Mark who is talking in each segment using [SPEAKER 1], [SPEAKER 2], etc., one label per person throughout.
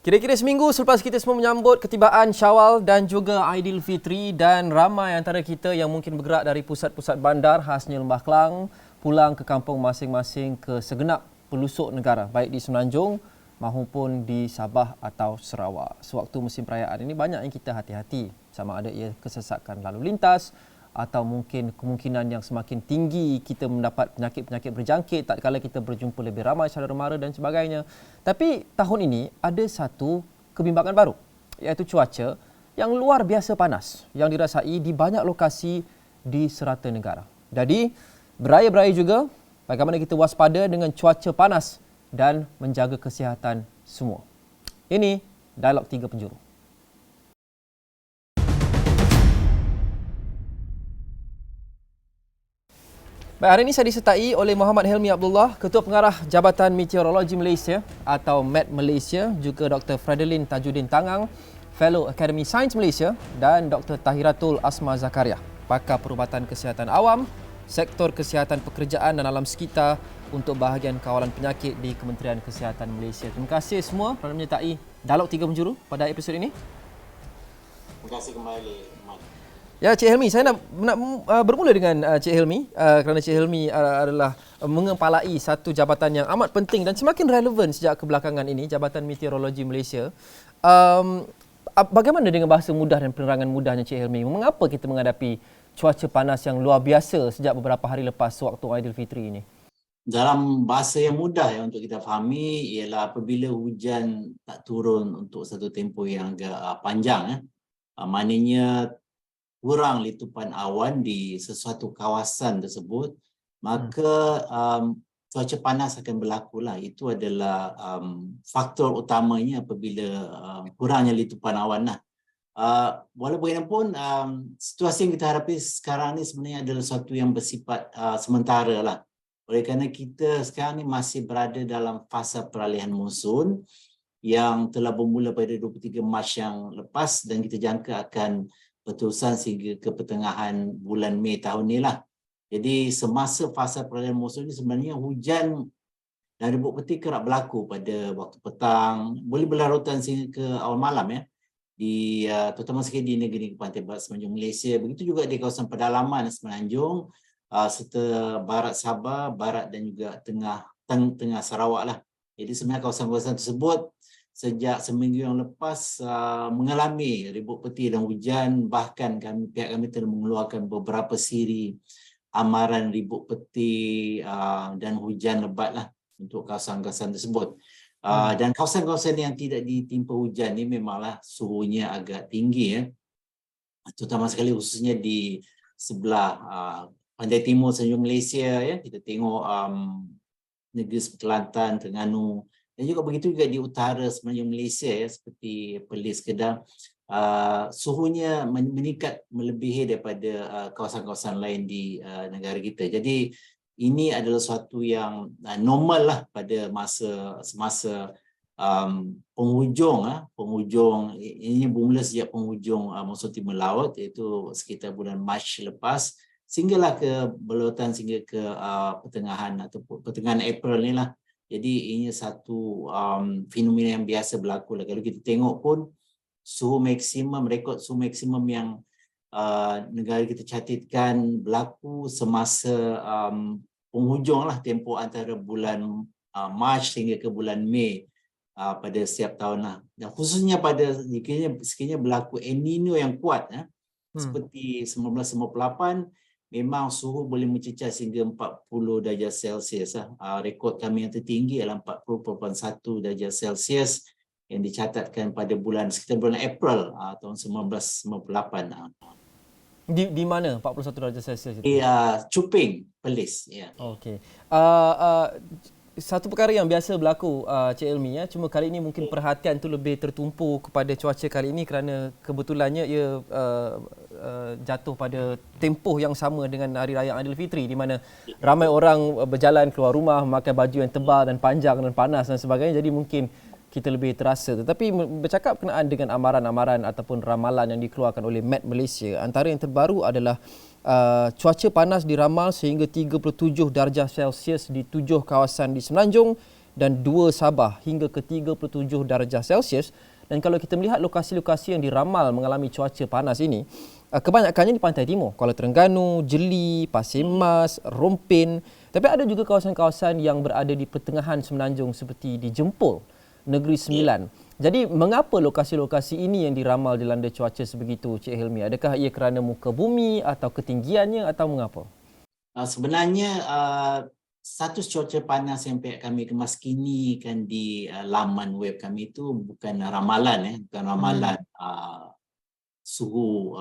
[SPEAKER 1] Kira-kira seminggu selepas kita semua menyambut ketibaan Syawal dan juga Aidilfitri, dan ramai antara kita yang mungkin bergerak dari pusat-pusat bandar khasnya Lembah Kelang pulang ke kampung masing-masing ke segenap pelosok negara, baik di Semenanjung maupun di Sabah atau Sarawak. Sewaktu musim perayaan ini banyak yang kita hati-hati, sama ada ia kesesakan lalu lintas atau mungkin kemungkinan yang semakin tinggi kita mendapat penyakit-penyakit berjangkit tak kala kita berjumpa lebih ramai saudara mara dan sebagainya. Tapi tahun ini ada satu kebimbangan baru, iaitu cuaca yang luar biasa panas yang dirasai di banyak lokasi di serata negara. Jadi beraya-beraya juga bagaimana kita waspada dengan cuaca panas dan menjaga kesihatan semua. Ini Dialog 3 Penjuru. Baik, hari ini saya disertai oleh Muhammad Helmi Abdullah, Ketua Pengarah Jabatan Meteorologi Malaysia atau MET Malaysia, juga Dr. Fredelin Tajuddin Tangang, Fellow Akademi Sains Malaysia, dan Dr. Tahiratul Asma Zakaria, Pakar Perubatan Kesihatan Awam, Sektor Kesihatan Pekerjaan dan Alam Sekitar untuk bahagian kawalan penyakit di Kementerian Kesihatan Malaysia. Terima kasih semua kerana menyertai Dialog 3 Penjuru pada episod ini.
[SPEAKER 2] Terima kasih kembali, Mat.
[SPEAKER 1] Ya, Cik Helmi, saya nak bermula dengan Cik Helmi kerana Cik Helmi adalah mengepalai satu jabatan yang amat penting dan semakin relevan sejak kebelakangan ini, Jabatan Meteorologi Malaysia. Bagaimana dengan bahasa mudah dan penerangan mudahnya, Cik Helmi? Mengapa kita menghadapi cuaca panas yang luar biasa sejak beberapa hari lepas waktu Aidilfitri ini?
[SPEAKER 2] Dalam bahasa yang mudah untuk kita fahami ialah apabila hujan tak turun untuk satu tempoh yang agak panjang, maknanya kurang letupan awan di sesuatu kawasan tersebut, maka cuaca panas akan berlaku lah. Itu adalah faktor utamanya apabila kurangnya letupan awan lah. Walau bagaimanapun, situasi yang kita hadapi sekarang ni sebenarnya adalah sesuatu yang bersifat sementara lah. Oleh kerana kita sekarang ni masih berada dalam fasa peralihan monsun yang telah bermula pada 23 Mac yang lepas dan kita jangka akan berterusan sehingga ke pertengahan bulan Mei tahun ni lah. Jadi semasa fasa peralihan monsun ni sebenarnya hujan dan ribut peti kerap berlaku pada waktu petang, boleh berlarutan sehingga ke awal malam ya. Terutama sekali di negeri pantai barat Semenanjung Malaysia. Begitu juga di kawasan pedalaman Semenanjung serta barat Sabah, barat dan juga tengah Sarawak lah. Jadi sebenarnya kawasan-kawasan tersebut sejak seminggu yang lepas mengalami ribut peti dan hujan. Bahkan pihak kami telah mengeluarkan beberapa siri amaran ribut peti dan hujan lebat lah untuk kawasan-kawasan tersebut. Dan kawasan-kawasan yang tidak ditimpa hujan ni memanglah suhunya agak tinggi ya. Terutama sekali khususnya di sebelah pantai timur Semenanjung Malaysia ya. Kita tengok negeri seperti Kelantan, Terengganu, dan juga begitu juga di utara Semenanjung Malaysia ya, seperti Perlis, Kedah, suhunya meningkat melebihi daripada kawasan-kawasan lain di negara kita. Jadi ini adalah suatu yang normal lah pada semasa penghujung ini bermula sejak penghujung monsun timur laut, iaitu sekitar bulan Mac lepas sehinggalah ke berlarutan sehingga ke pertengahan April ni lah. Jadi ini satu fenomena yang biasa berlaku lah. Kalau kita tengok pun rekod suhu maksimum yang negara kita catatkan berlaku semasa penghujung lah, tempoh antara bulan Mac hingga ke bulan Mei pada setiap tahun lah. Dan khususnya pada sekiranya berlaku El Nino yang kuat seperti 1958, memang suhu boleh mencecah sehingga 40 darjah Celsius. Rekod kami yang tertinggi adalah 40.1 darjah Celsius yang dicatatkan pada sekitar bulan April tahun 1998.
[SPEAKER 1] Di mana 41 darjah Celsius itu?
[SPEAKER 2] Di Cuping, Perlis. Ya.
[SPEAKER 1] Okey. Satu perkara yang biasa berlaku, Cik Helmi, ya, cuma kali ini mungkin perhatian tu lebih tertumpu kepada cuaca kali ini kerana kebetulannya ia jatuh pada tempoh yang sama dengan Hari Raya Aidilfitri, di mana ramai orang berjalan keluar rumah memakai baju yang tebal dan panjang dan panas dan sebagainya, jadi mungkin kita lebih terasa. Tetapi bercakap berkenaan dengan amaran-amaran ataupun ramalan yang dikeluarkan oleh MET Malaysia, antara yang terbaru adalah cuaca panas diramal sehingga 37 darjah Celsius di 7 kawasan di Semenanjung dan 2 Sabah hingga ke 37 darjah Celsius. Dan kalau kita melihat lokasi-lokasi yang diramal mengalami cuaca panas ini, kebanyakannya di pantai timur, Kuala Terengganu, Jeli, Pasir Mas, Rompin. Tapi ada juga kawasan-kawasan yang berada di pertengahan semenanjung seperti di Jempol, Negeri Sembilan. Jadi mengapa lokasi-lokasi ini yang diramal dilanda cuaca sebegitu, Cik Hilmi? Adakah ia kerana muka bumi atau ketinggiannya atau mengapa?
[SPEAKER 2] Sebenarnya status cuaca panas yang pihak kami kemaskinikan di laman web kami itu bukan ramalan, bukan ramalan suhu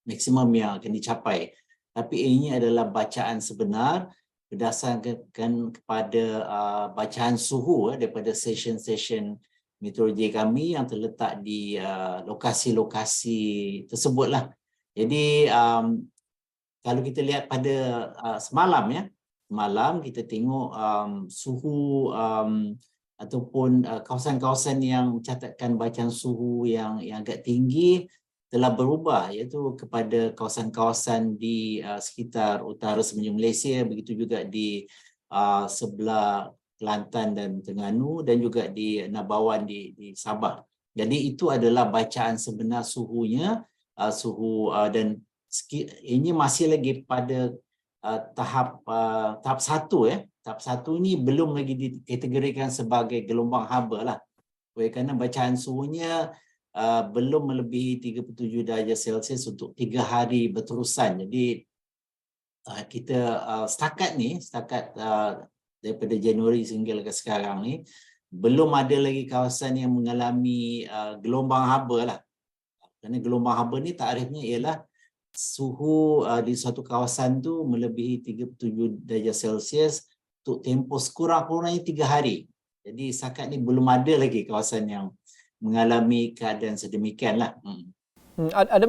[SPEAKER 2] maksimum yang akan dicapai. Tapi ini adalah bacaan sebenar berdasarkan kepada bacaan suhu daripada stesen-stesen meteorologi kami yang terletak di lokasi-lokasi tersebutlah. Jadi kalau kita lihat pada semalam kita tengok suhu ataupun kawasan-kawasan yang mencatatkan bacaan suhu yang agak tinggi telah berubah, iaitu kepada kawasan-kawasan di sekitar utara semenanjung Malaysia, begitu juga di sebelah Kelantan dan Terengganu dan juga di Nabawan di Sabah. Jadi itu adalah bacaan sebenar suhunya, dan ini masih lagi pada tahap 1. Tahap 1 ini belum lagi dikategorikan sebagai gelombang haba lah. Kerana bacaan suhunya belum melebihi 37 darjah Celsius untuk 3 hari berterusan. Jadi kita setakat daripada Januari sehingga ke sekarang ni belum ada lagi kawasan yang mengalami gelombang haba lah. Kerana gelombang haba ni takrifnya ialah suhu di suatu kawasan tu melebihi 37 darjah Celsius untuk tempoh sekurang-kurangnya 3 hari. Jadi setakat ni belum ada lagi kawasan yang mengalami keadaan sedemikian lah.
[SPEAKER 1] Ada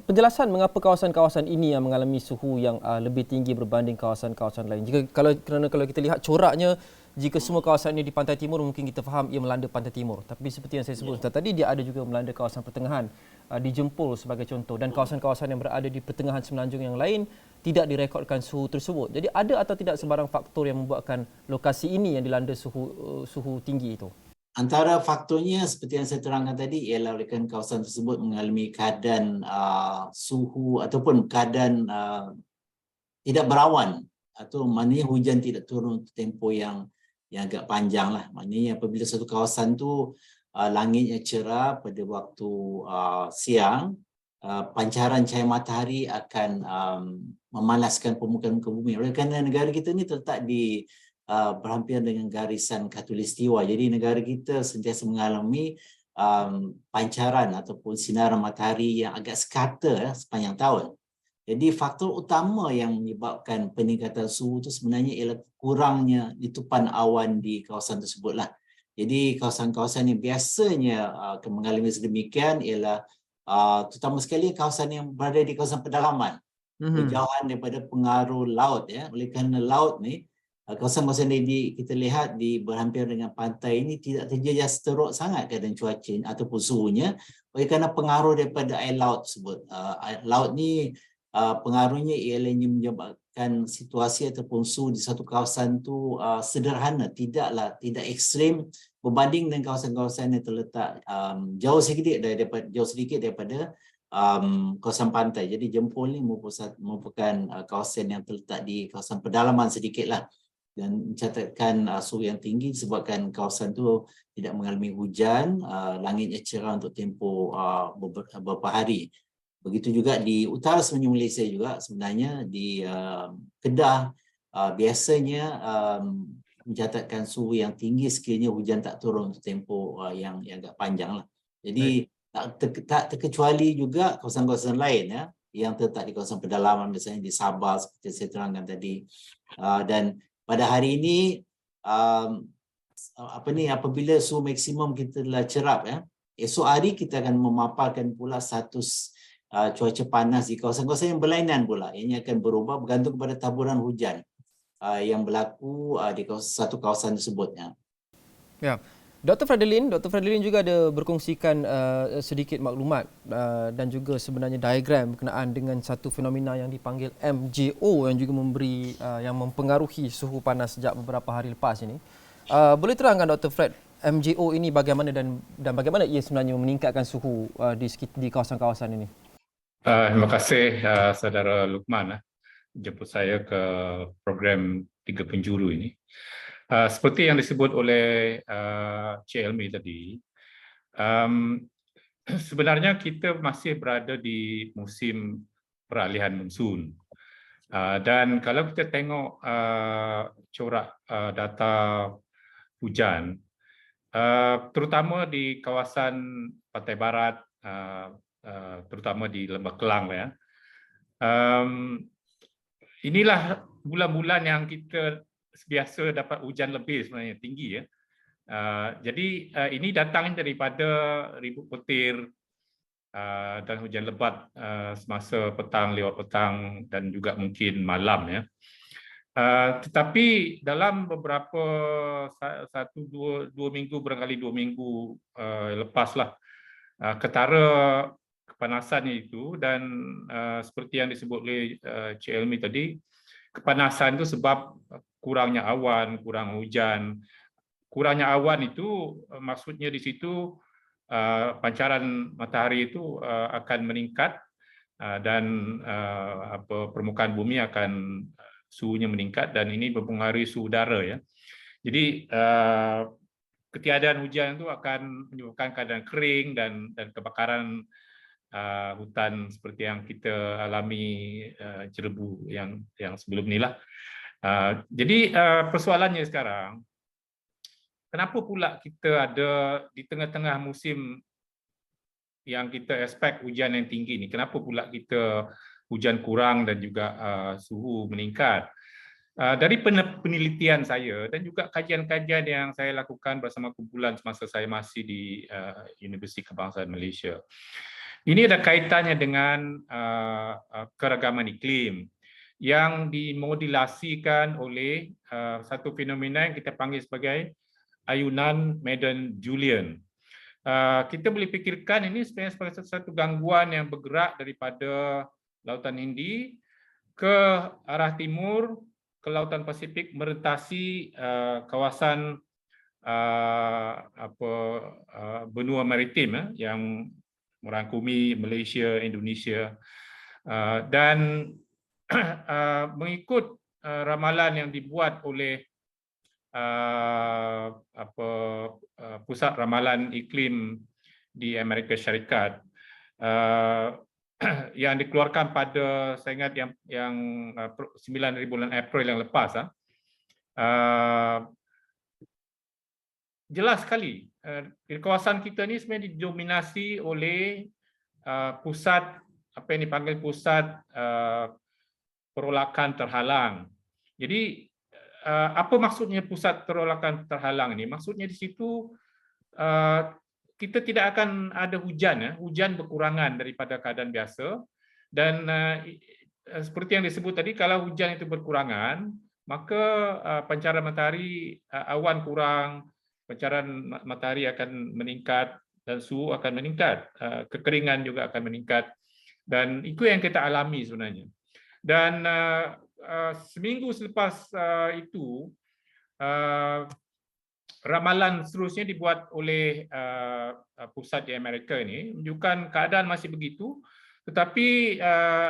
[SPEAKER 1] penjelasan mengapa kawasan-kawasan ini yang mengalami suhu yang lebih tinggi berbanding kawasan-kawasan lain? Kalau kita lihat coraknya, jika semua kawasan ini di pantai timur, mungkin kita faham ia melanda pantai timur. Tapi seperti yang saya sebut tadi, dia ada juga melanda kawasan pertengahan, di Jempol sebagai contoh. Dan kawasan-kawasan yang berada di pertengahan semenanjung yang lain tidak direkodkan suhu tersebut. Jadi ada atau tidak sebarang faktor yang membuatkan lokasi ini yang dilanda suhu tinggi itu?
[SPEAKER 2] Antara faktornya seperti yang saya terangkan tadi ialah oleh kerana kawasan tersebut mengalami keadaan suhu ataupun keadaan tidak berawan, atau maknanya hujan tidak turun tempoh yang agak panjang lah. Maknanya apabila satu kawasan tu langitnya cerah pada waktu siang, pancaran cahaya matahari akan memanaskan permukaan muka bumi. Oleh kerana negara kita ni terletak di berhampiran dengan garisan khatulistiwa. Jadi negara kita sentiasa mengalami pancaran ataupun sinaran matahari yang agak sekata sepanjang tahun. Jadi faktor utama yang menyebabkan peningkatan suhu itu sebenarnya ialah kurangnya letupan awan di kawasan tersebutlah. Jadi kawasan-kawasan yang biasanya akan mengalami sedemikian ialah terutama sekali kawasan yang berada di kawasan pedalaman, berjauhan daripada pengaruh laut. Oleh kerana laut ni, kawasan-kawasan kita lihat di berhampiran dengan pantai ini tidak terjejas teruk sangat keadaan cuaca ataupun suhunya oleh kerana pengaruh daripada air laut tersebut. Air laut ni pengaruhnya ialah menyebabkan situasi ataupun suhu di satu kawasan tu sederhana, tidak ekstrim berbanding dengan kawasan-kawasan yang terletak jauh sedikit daripada kawasan pantai. Jadi Jempol ni merupakan kawasan yang terletak di kawasan pedalaman sedikitlah dan mencatatkan suhu yang tinggi disebabkan kawasan tu tidak mengalami hujan, langitnya cerah untuk tempoh beberapa hari. Begitu juga di utara semenanjung Malaysia juga sebenarnya di Kedah biasanya mencatatkan suhu yang tinggi sekiranya hujan tak turun untuk tempoh yang agak panjang lah. Jadi tak terkecuali juga kawasan-kawasan lain yang terletak di kawasan pedalaman, misalnya di Sabah seperti saya terangkan tadi. Dan pada hari ini apabila suhu maksimum kita telah cerap, esok hari kita akan memaparkan pula status cuaca panas di kawasan-kawasan yang berlainan pula. Ini akan berubah bergantung kepada taburan hujan yang berlaku di satu kawasan tersebut.
[SPEAKER 1] Ya. Dr. Fadlin juga ada berkongsikan sedikit maklumat dan juga sebenarnya diagram berkenaan dengan satu fenomena yang dipanggil MJO yang juga yang mempengaruhi suhu panas sejak beberapa hari lepas ini. Boleh terangkan Dr. Fred, MJO ini bagaimana dan bagaimana ia sebenarnya meningkatkan suhu di kawasan-kawasan ini?
[SPEAKER 3] Terima kasih Saudara Lukman jemput saya ke program Tiga Penjuru ini. Seperti yang disebut oleh Cik Elmi tadi, sebenarnya kita masih berada di musim peralihan monsun. Dan kalau kita tengok corak data hujan, terutama di kawasan Pantai Barat, terutama di Lembah Kelang, ya. Inilah bulan-bulan yang kita biasa dapat hujan lebih sebenarnya tinggi, ya. Jadi ini datang daripada ribut petir dan hujan lebat semasa petang, lewat petang dan juga mungkin malam, ya. Tetapi dalam beberapa dua minggu, barangkali 2 minggu lepaslah, ketara kepanasan itu, dan seperti yang disebut oleh Cik Elmi tadi, kepanasan itu sebab kurangnya awan, kurang hujan. Kurangnya awan itu maksudnya di situ pancaran matahari itu akan meningkat dan permukaan bumi akan suhunya meningkat, dan ini mempengaruhi suhu udara, ya. Jadi ketiadaan hujan itu akan menyebabkan keadaan kering dan kebakaran hutan seperti yang kita alami Cerebu yang sebelum inilah. Jadi persoalannya sekarang, kenapa pula kita ada di tengah-tengah musim yang kita expect hujan yang tinggi ni, kenapa pula kita hujan kurang dan juga suhu meningkat? Dari penelitian saya dan juga kajian-kajian yang saya lakukan bersama kumpulan semasa saya masih di Universiti Kebangsaan Malaysia, ini ada kaitannya dengan keragaman iklim yang dimodulasikan oleh satu fenomena yang kita panggil sebagai ayunan Madden-Julian. Kita boleh fikirkan ini sebenarnya sebagai satu gangguan yang bergerak daripada Lautan Hindi ke arah timur, ke Lautan Pasifik, merentasi kawasan benua maritim yang merangkumi Malaysia, Indonesia, dan mengikut ramalan yang dibuat oleh pusat ramalan iklim di Amerika Syarikat, yang dikeluarkan pada, saya ingat yang 9 bulan April yang lepas, jelas sekali di kawasan kita ni sebenarnya didominasi oleh pusat apa yang dipanggil pusat perolakan terhalang. Jadi apa maksudnya pusat perolakan terhalang ini? Maksudnya di situ kita tidak akan ada hujan, hujan berkurangan daripada keadaan biasa, dan seperti yang disebut tadi, kalau hujan itu berkurangan, maka pancaran matahari, awan kurang, pancaran matahari akan meningkat dan suhu akan meningkat, kekeringan juga akan meningkat, dan itu yang kita alami sebenarnya. Dan seminggu selepas itu, ramalan seterusnya dibuat oleh pusat di Amerika ini menunjukkan keadaan masih begitu, tetapi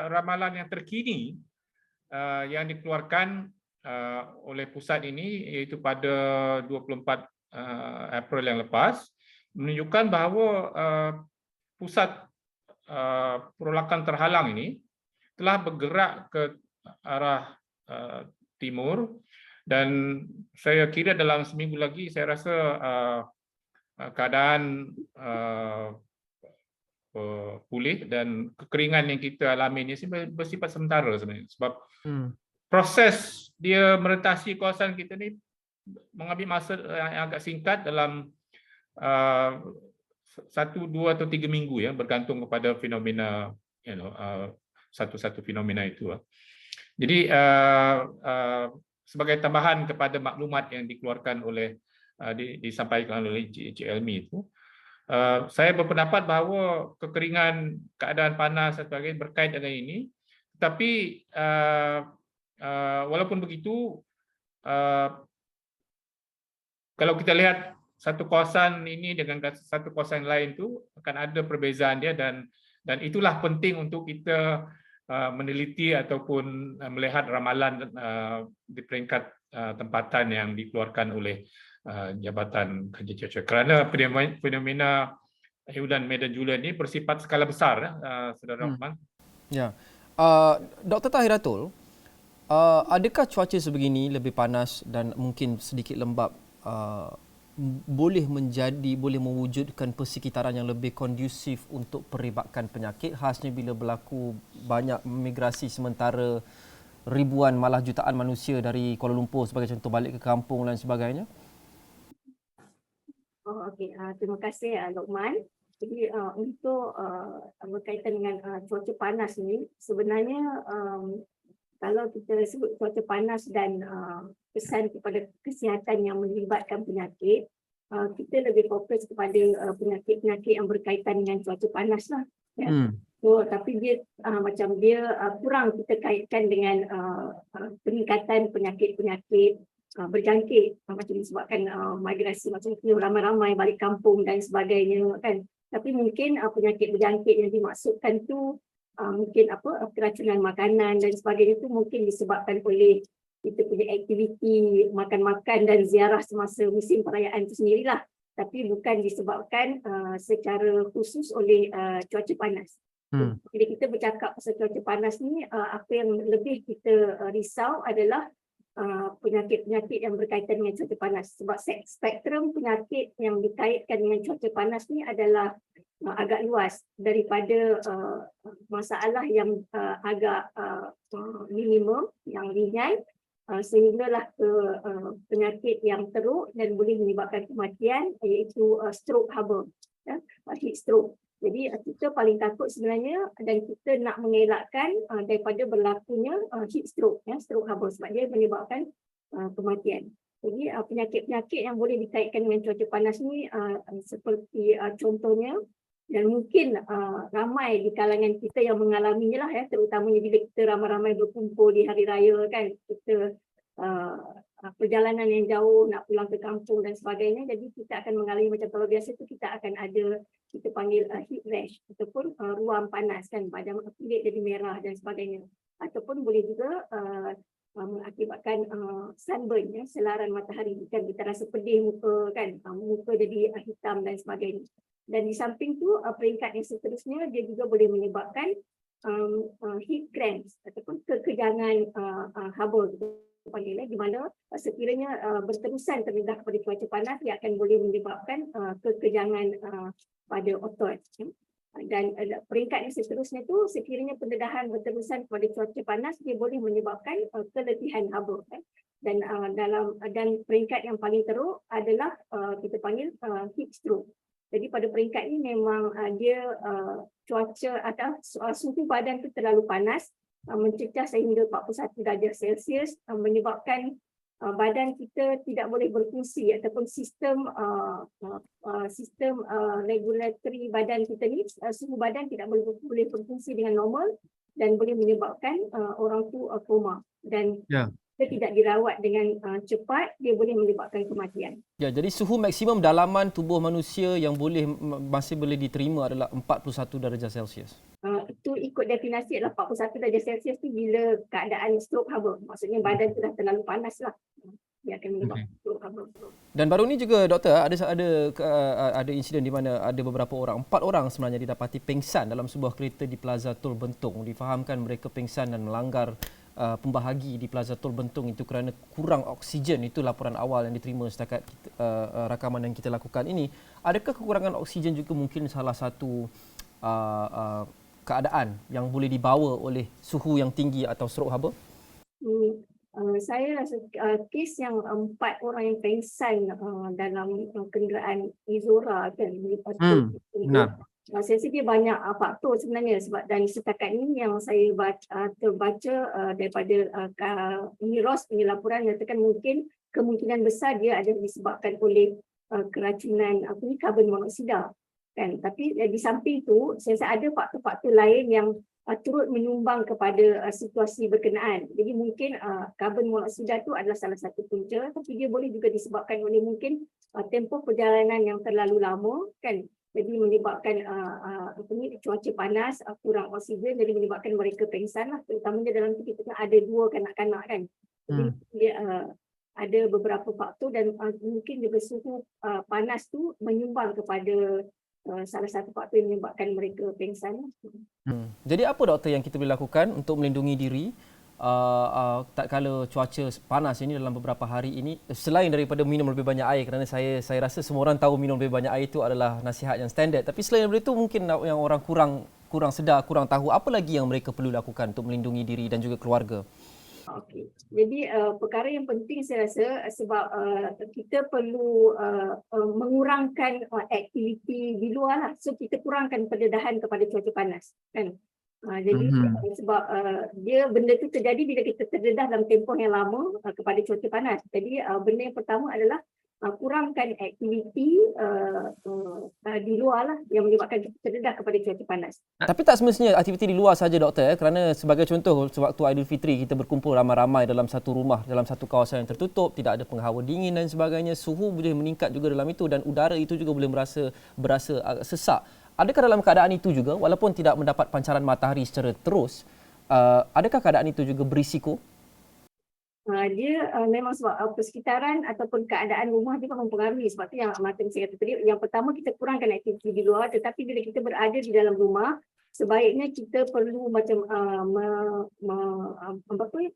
[SPEAKER 3] ramalan yang terkini yang dikeluarkan oleh pusat ini, iaitu pada 24 April yang lepas, menunjukkan bahawa pusat perolakan terhalang ini telah bergerak ke arah timur, dan saya kira dalam seminggu lagi saya rasa keadaan pulih, dan kekeringan yang kita alami ini bersifat sementara sebenarnya, sebab proses dia merentasi kawasan kita ni mengambil masa yang agak singkat, dalam 1, 2 atau 3 minggu, ya, bergantung kepada fenomena, satu-satu fenomena itu. Jadi sebagai tambahan kepada maklumat yang dikeluarkan oleh disampaikan oleh Cik Elmi itu, saya berpendapat bahawa kekeringan, keadaan panas dan sebagainya berkait dengan ini. Tetapi walaupun begitu, kalau kita lihat satu kawasan ini dengan satu kawasan lain tu akan ada perbezaan dia, dan itulah penting untuk kita meneliti ataupun melihat ramalan di peringkat tempatan yang dikeluarkan oleh Jabatan Kajian Cuaca, kerana fenomena Bulan Mei dan Julai ini bersifat skala besar, Saudara Rahman.
[SPEAKER 1] Ya, Dr. Tahiratul, adakah cuaca sebegini lebih panas dan mungkin sedikit lembap boleh mewujudkan persekitaran yang lebih kondusif untuk peribakan penyakit, khasnya bila berlaku banyak migrasi sementara ribuan malah jutaan manusia dari Kuala Lumpur sebagai contoh balik ke kampung dan sebagainya?
[SPEAKER 4] Okey, terima kasih Lokman. Jadi untuk berkaitan dengan cuaca panas ni, sebenarnya kalau kita sebut cuaca panas dan kesan kepada kesihatan yang melibatkan penyakit, kita lebih fokus kepada penyakit-penyakit yang berkaitan dengan cuaca panas lah. Ya. So, tapi dia macam dia kurang kita kaitkan dengan peningkatan penyakit-penyakit berjangkit macam disebabkan migrasi macam itu, ramai-ramai balik kampung dan sebagainya kan. Tapi mungkin penyakit berjangkit yang dimaksudkan tu mungkin keracunan makanan dan sebagainya itu mungkin disebabkan oleh kita punya aktiviti makan-makan dan ziarah semasa musim perayaan itu sendirilah, tapi bukan disebabkan secara khusus oleh cuaca panas. Jadi kita bercakap pasal cuaca panas ni, apa yang lebih kita risau adalah penyakit-penyakit yang berkaitan dengan cuaca panas, sebab spektrum penyakit yang dikaitkan dengan cuaca panas ni adalah agak luas daripada masalah yang agak minimum, yang ringan, sehinggalah ke penyakit yang teruk dan boleh menyebabkan kematian, iaitu stroke haba, heat stroke. Jadi kita paling takut sebenarnya dan kita nak mengelakkan daripada berlakunya heat stroke, stroke haba, sebab dia menyebabkan kematian. Jadi penyakit-penyakit yang boleh dikaitkan dengan cuaca panas ni seperti contohnya, dan mungkin ramai di kalangan kita yang mengalaminya lah, terutamanya bila kita ramai-ramai berkumpul di hari raya kan, kita perjalanan yang jauh nak pulang ke kampung dan sebagainya, jadi kita akan mengalami macam kalau biasa tu kita akan ada, kita panggil heat rash ataupun ruam panas kan, badan kulit jadi merah dan sebagainya, ataupun boleh juga mengakibatkan sunburn, selaran matahari, kan kita rasa pedih muka kan, muka jadi hitam dan sebagainya. Dan di samping tu peringkat yang seterusnya dia juga boleh menyebabkan heat cramps ataupun kekejangan haba panggil, di mana sekiranya berterusan terdedah kepada cuaca panas, dia akan boleh menyebabkan kekejangan pada otot. Dan peringkat yang seterusnya tu, sekiranya pendedahan berterusan kepada cuaca panas, dia boleh menyebabkan keletihan haba. Dan peringkat yang paling teruk adalah kita panggil heat stroke. Jadi pada peringkat ini memang dia cuaca atau suhu badan tu terlalu panas, mencecah sehingga 41 darjah Celsius, menyebabkan badan kita tidak boleh berfungsi, ataupun sistem regulatory badan kita ni, suhu badan tidak boleh berfungsi dengan normal dan boleh menyebabkan orang tu koma. Dan dia tidak dirawat dengan cepat, dia boleh menyebabkan kematian.
[SPEAKER 1] Ya, jadi suhu maksimum dalaman tubuh manusia yang masih boleh diterima adalah 41 darjah Celsius.
[SPEAKER 4] Itu ikut definisi adalah 41 darjah Celsius tu bila keadaan stroke haba. Maksudnya badan tu dah terlalu panas lah. Dia akan menyebabkan stroke haba. Dan
[SPEAKER 1] baru ni juga doktor, ada insiden di mana ada beberapa orang, 4 orang sebenarnya didapati pingsan dalam sebuah kereta di Plaza Tol Bentong. Difahamkan mereka pingsan dan melanggar pembahagi di Plaza Tol Bentong itu kerana kurang oksigen. Itu laporan awal yang diterima setakat rakaman yang kita lakukan ini. Adakah kekurangan oksigen juga mungkin salah satu keadaan yang boleh dibawa oleh suhu yang tinggi atau stroke haba?
[SPEAKER 4] Saya rasa kes yang 4 orang yang pingsan dalam kenderaan Izora kan,
[SPEAKER 1] benar.
[SPEAKER 4] Saya rasa dia banyak faktor sebenarnya, sebab dan setakat ini yang saya terbaca daripada Miros punya laporan nyatakan mungkin kemungkinan besar dia ada disebabkan oleh keracunan karbon monoksida kan. Tapi di samping tu saya rasa ada faktor-faktor lain yang turut menyumbang kepada situasi berkenaan. Jadi mungkin karbon monoksida tu adalah salah satu punca, tapi dia boleh juga disebabkan oleh mungkin tempoh perjalanan yang terlalu lama kan. Jadi menyebabkan cuaca panas, kurang oksigen, jadi menyebabkan mereka pengsan lah. Terutamanya dalam tu kita ada 2 kanak-kanak kan. Jadi dia ada beberapa faktor dan mungkin juga suhu panas tu menyumbang kepada salah satu faktor yang menyebabkan mereka pengsan.
[SPEAKER 1] Jadi apa doktor yang kita boleh lakukan untuk melindungi diri tak kala cuaca panas ini dalam beberapa hari ini, selain daripada minum lebih banyak air, kerana saya rasa semua orang tahu minum lebih banyak air itu adalah nasihat yang standard, tapi selain daripada itu mungkin yang orang kurang sedar, kurang tahu, apa lagi yang mereka perlu lakukan untuk melindungi diri dan juga keluarga?
[SPEAKER 4] Okey. Jadi perkara yang penting saya rasa sebab kita perlu mengurangkan aktiviti di luar lah. So kita kurangkan pendedahan kepada cuaca panas kan. Jadi sebab dia benda tu terjadi bila kita terdedah dalam tempoh yang lama kepada cuaca panas. Jadi benda yang pertama adalah kurangkan aktiviti di luar lah yang menyebabkan kita terdedah kepada cuaca panas.
[SPEAKER 1] Tapi tak semestinya aktiviti di luar saja doktor, kerana sebagai contoh sewaktu Aidilfitri kita berkumpul ramai-ramai dalam satu rumah, dalam satu kawasan yang tertutup, tidak ada penghawa dingin dan sebagainya, suhu boleh meningkat juga dalam itu dan udara itu juga boleh berasa agak sesak. Adakah dalam keadaan itu juga, walaupun tidak mendapat pancaran matahari secara terus, adakah keadaan itu juga berisiko?
[SPEAKER 4] Dia memang sebab persekitaran ataupun keadaan rumah dia mempengaruhi. Sebab tu yang macam saya kata tadi, yang pertama kita kurangkan aktiviti di luar, tetapi bila kita berada di dalam rumah, sebaiknya kita perlu macam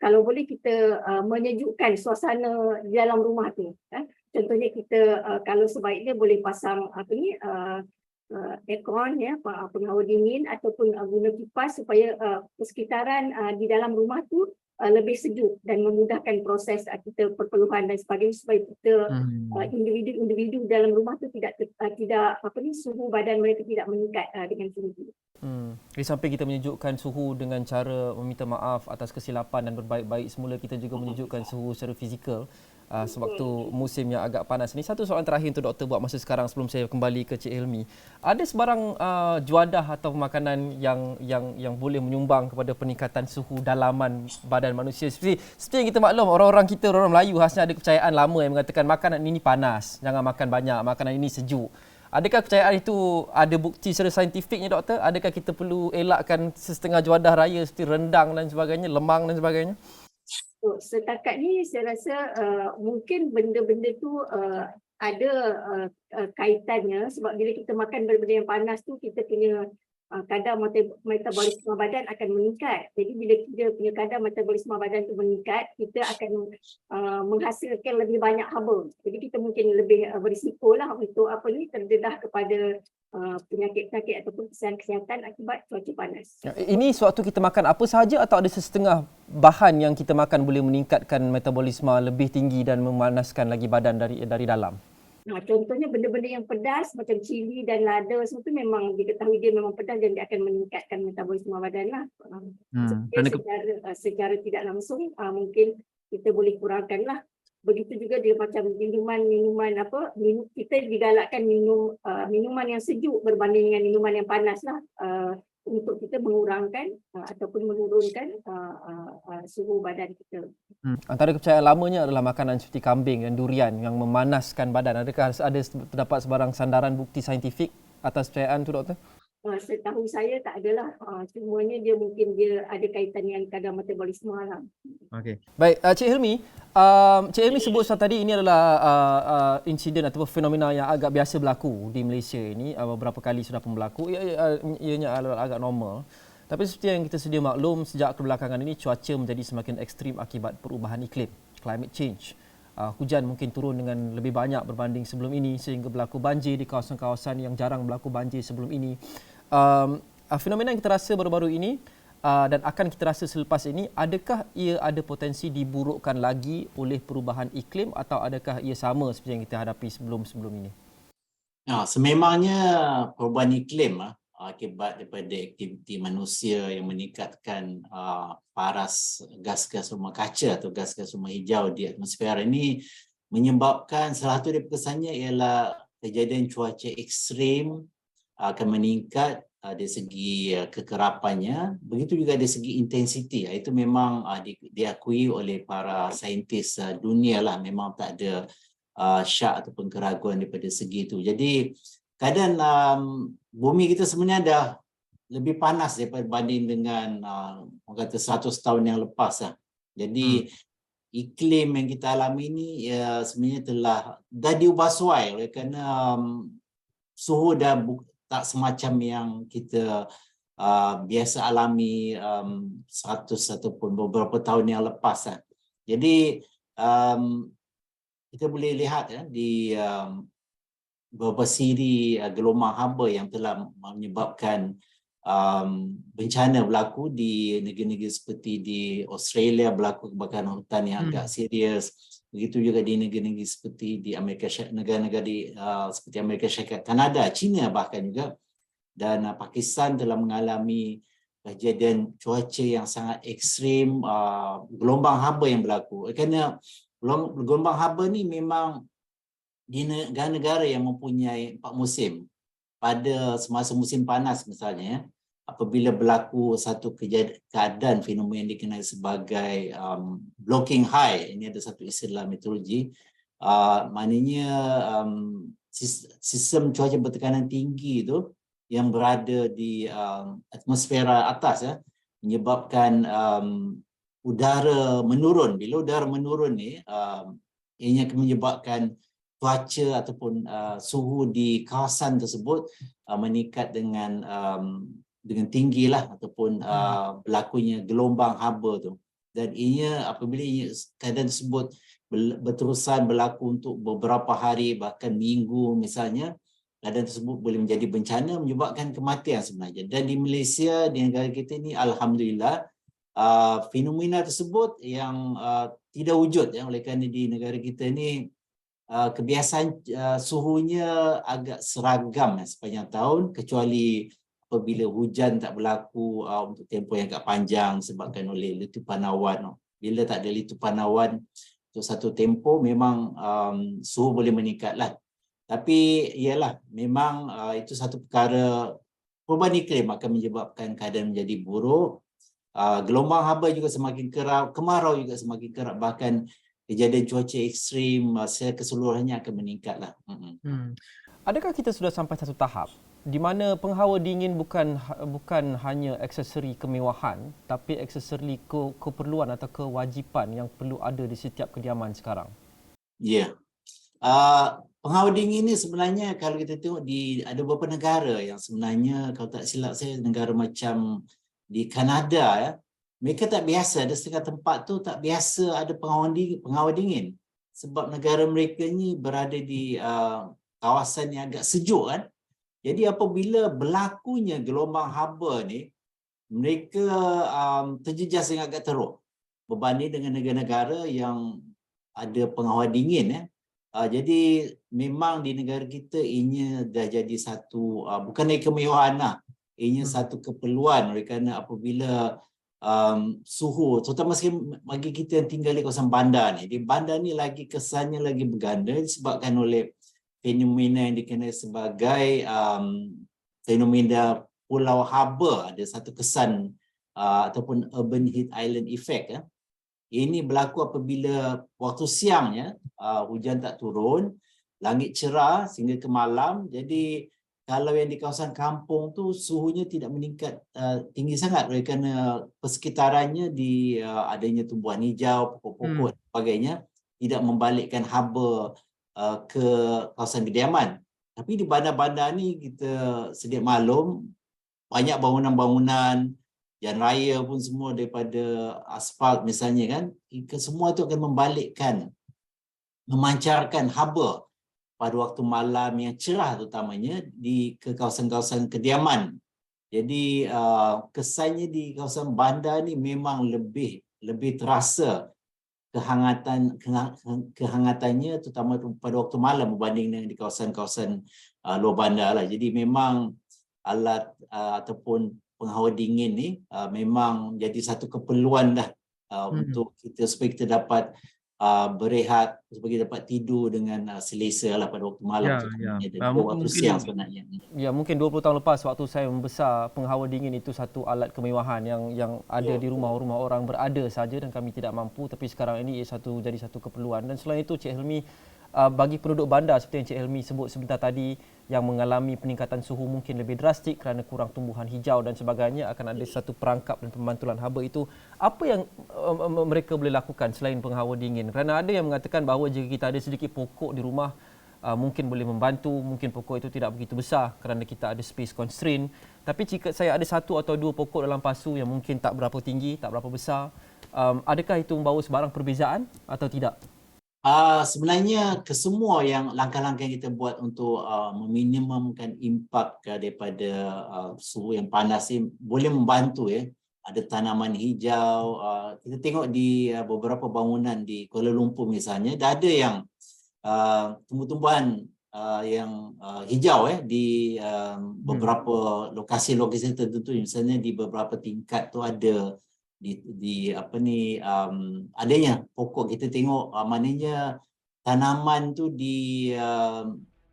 [SPEAKER 4] kalau boleh kita menyejukkan suasana di dalam rumah tu. Contohnya kita kalau sebaiknya boleh pasang aircon ya, penghawa dingin ataupun guna kipas supaya persekitaran di dalam rumah tu lebih sejuk dan memudahkan proses kita perpeluhan dan sebagainya supaya kita individu dalam rumah tu tidak suhu badan mereka tidak meningkat dengan tinggi.
[SPEAKER 1] Di samping kita menyejukkan suhu dengan cara meminta maaf atas kesilapan dan berbaik-baik semula, kita juga menyejukkan suhu secara fizikal sewaktu musim yang agak panas ini. Satu soalan terakhir untuk doktor buat masa sekarang sebelum saya kembali ke Cik Hilmi. Ada sebarang juadah atau makanan yang boleh menyumbang kepada peningkatan suhu dalaman badan manusia? Seperti yang kita maklum, orang Melayu khasnya ada kepercayaan lama yang mengatakan makanan ini panas, jangan makan banyak, makanan ini sejuk. Adakah kepercayaan itu ada bukti secara saintifiknya doktor? Adakah kita perlu elakkan setengah juadah raya seperti rendang dan sebagainya, lemang dan sebagainya?
[SPEAKER 4] Setakat ni saya rasa mungkin benda-benda tu ada kaitannya sebab bila kita makan benda-benda yang panas tu kita punya kadar metabolisme badan akan meningkat. Jadi bila kita punya kadar metabolisme badan tu meningkat, kita akan menghasilkan lebih banyak haba. Jadi kita mungkin lebih berisikolah untuk terdedah kepada penyakit-penyakit ataupun kesihatan akibat cuaca panas.
[SPEAKER 1] Ini sewaktu kita makan apa sahaja atau ada setengah bahan yang kita makan boleh meningkatkan metabolisme lebih tinggi dan memanaskan lagi badan dari dalam?
[SPEAKER 4] Contohnya benda-benda yang pedas macam cili dan lada semua tu memang diketahui dia memang pedas dan dia akan meningkatkan metabolisme badan lah. Secara tidak langsung mungkin kita boleh kurangkan lah. Begitu juga dia macam minuman kita digalakkan minum minuman yang sejuk berbanding dengan minuman yang panas lah untuk kita mengurangkan ataupun menurunkan suhu badan kita.
[SPEAKER 1] Antara kepercayaan lamanya adalah makanan seperti kambing dan durian yang memanaskan badan. Adakah ada terdapat sebarang sandaran bukti saintifik atas kepercayaan itu doktor?
[SPEAKER 4] Setahu saya tak adalah. Semuanya dia ada kaitan dengan kadar metabolisme lah.
[SPEAKER 1] Okey. Baik, Cik Hilmi, Cik Hilmi sebut tadi ini adalah insiden atau fenomena yang agak biasa berlaku di Malaysia ini. Beberapa kali sudah pun berlaku. Ianya agak normal. Tapi seperti yang kita sedia maklum, sejak kebelakangan ini cuaca menjadi semakin ekstrim akibat perubahan iklim, climate change. Hujan mungkin turun dengan lebih banyak berbanding sebelum ini sehingga berlaku banjir di kawasan-kawasan yang jarang berlaku banjir sebelum ini. Fenomena yang kita rasa baru-baru ini dan akan kita rasa selepas ini, adakah ia ada potensi diburukkan lagi oleh perubahan iklim atau adakah ia sama seperti yang kita hadapi sebelum ini?
[SPEAKER 2] Sememangnya perubahan iklim akibat daripada aktiviti manusia yang meningkatkan paras gas-gas rumah kaca atau gas-gas rumah hijau di atmosfer ini menyebabkan salah satu daripada kesannya ialah kejadian cuaca ekstrim akan meningkat dari segi kekerapannya, begitu juga dari segi intensiti. Itu memang diakui oleh para saintis dunia lah, memang tak ada syak ataupun keraguan daripada segi itu. Jadi keadaan bumi kita sebenarnya dah lebih panas daripada banding dengan orang kata 100 tahun yang lepas lah. Jadi iklim yang kita alami ini sebenarnya dah diubah suai oleh kerana suhu dah tak semacam yang kita biasa alami 100 ataupun beberapa tahun yang lepas lah. Jadi kita boleh lihat di beberapa siri gelombang haba yang telah menyebabkan bencana berlaku di negara-negara seperti di Australia, berlaku kebakaran hutan yang agak serius. Begitu juga di negara-negara seperti di Amerika Syarikat, negara-negara seperti Amerika Syarikat, Kanada, China bahkan juga, dan Pakistan telah mengalami kejadian cuaca yang sangat ekstrim, gelombang haba yang berlaku. Kerana gelombang haba ni memang di negara-negara yang mempunyai 4 musim. Pada semasa musim panas misalnya, apabila berlaku satu keadaan fenomena yang dikenali sebagai blocking high, ini ada satu istilah meteorologi, maknanya sistem cuaca bertekanan tinggi itu yang berada di atmosfera atas menyebabkan udara menurun. Bila udara menurun ni, ianya akan menyebabkan cuaca ataupun suhu di kawasan tersebut meningkat dengan tinggi lah, ataupun berlakunya gelombang haba tu. Dan ianya apabila keadaan tersebut berterusan berlaku untuk beberapa hari bahkan minggu misalnya, keadaan tersebut boleh menjadi bencana, menyebabkan kematian sebenarnya. Dan di Malaysia, di negara kita ni, alhamdulillah fenomena tersebut yang tidak wujud oleh kerana di negara kita ni kebiasaan suhunya agak seragam sepanjang tahun, kecuali apabila hujan tak berlaku untuk tempoh yang agak panjang disebabkan oleh letupan awan. Bila tak ada letupan awan untuk satu tempoh, memang suhu boleh meningkatlah. Tapi ialah memang itu satu perkara, perubahan iklim akan menyebabkan keadaan menjadi buruk. Gelombang haba juga semakin kerap, kemarau juga semakin kerap, bahkan kejadian cuaca ekstrim secara keseluruhannya akan meningkatlah.
[SPEAKER 1] Adakah kita sudah sampai satu tahap di mana penghawa dingin bukan hanya aksesori kemewahan, tapi aksesori keperluan atau kewajipan yang perlu ada di setiap kediaman sekarang?
[SPEAKER 2] Ya. Penghawa dingin ni sebenarnya kalau kita tengok ada beberapa negara yang sebenarnya, kalau tak silap saya, negara macam di Kanada mereka tak biasa, ada setengah tempat tu tak biasa ada penghawa dingin. Sebab negara mereka ni berada di kawasan yang agak sejuk kan. Jadi apabila berlakunya gelombang haba ni, mereka terjejas dengan agak teruk berbanding dengan negara-negara yang ada penghawa dingin. Jadi memang di negara kita ianya dah jadi satu, bukan lagi kemewahan lah, ianya satu keperluan, oleh kerana apabila suhu, terutama bagi kita yang tinggal di kawasan bandar ni, di bandar ni lagi kesannya lagi berganda disebabkan oleh fenomena yang dikenali sebagai fenomena pulau haba. Ada satu kesan ataupun urban heat island effect. Ini berlaku apabila waktu siangnya hujan tak turun, langit cerah sehingga ke malam. Jadi kalau yang di kawasan kampung tu suhunya tidak meningkat tinggi sangat oleh kerana persekitarannya di adanya tumbuhan hijau, pokok-pokok dan sebagainya, tidak membalikkan haba ke kawasan kediaman. Tapi di bandar-bandar ni kita sedia maklum, banyak bangunan-bangunan, jalan raya pun semua daripada aspal misalnya kan, semua tu akan membalikkan, memancarkan haba pada waktu malam yang cerah terutamanya ke kawasan-kawasan kediaman. Jadi kesannya di kawasan bandar ni memang lebih terasa kehangatannya terutama pada waktu malam berbanding dengan di kawasan-kawasan luar bandar lah. Jadi memang alat ataupun penghawa dingin ni memang jadi satu keperluan dah untuk kita, supaya kita dapat berehat supaya dapat tidur dengan selesa lah pada waktu malam. Waktu siang sebenarnya.
[SPEAKER 1] Ya, mungkin 20 tahun lepas waktu saya membesar, penghawa dingin itu satu alat kemewahan yang ada di rumah-rumah orang berada saja dan kami tidak mampu, tapi sekarang ini jadi satu keperluan. Dan selain itu Cik Helmi, bagi penduduk bandar seperti yang Cik Helmi sebut sebentar tadi yang mengalami peningkatan suhu mungkin lebih drastik kerana kurang tumbuhan hijau dan sebagainya, akan ada satu perangkap dan pemantulan haba itu. Apa yang mereka boleh lakukan selain penghawa dingin? Kerana ada yang mengatakan bahawa jika kita ada sedikit pokok di rumah, mungkin boleh membantu, mungkin pokok itu tidak begitu besar kerana kita ada space constraint. Tapi jika saya ada satu atau dua pokok dalam pasu yang mungkin tak berapa tinggi, tak berapa besar, adakah itu membawa sebarang perbezaan atau tidak?
[SPEAKER 2] Sebenarnya kesemua yang langkah-langkah yang kita buat untuk meminimumkan impak daripada suhu yang panas ini boleh membantu ya. Ada tanaman hijau, kita tengok di beberapa bangunan di Kuala Lumpur misalnya, dah ada yang tumbuh-tumbuhan yang hijau di beberapa lokasi-lokasi tertentu, misalnya di beberapa tingkat tu ada adanya pokok. Kita tengok maknanya tanaman tu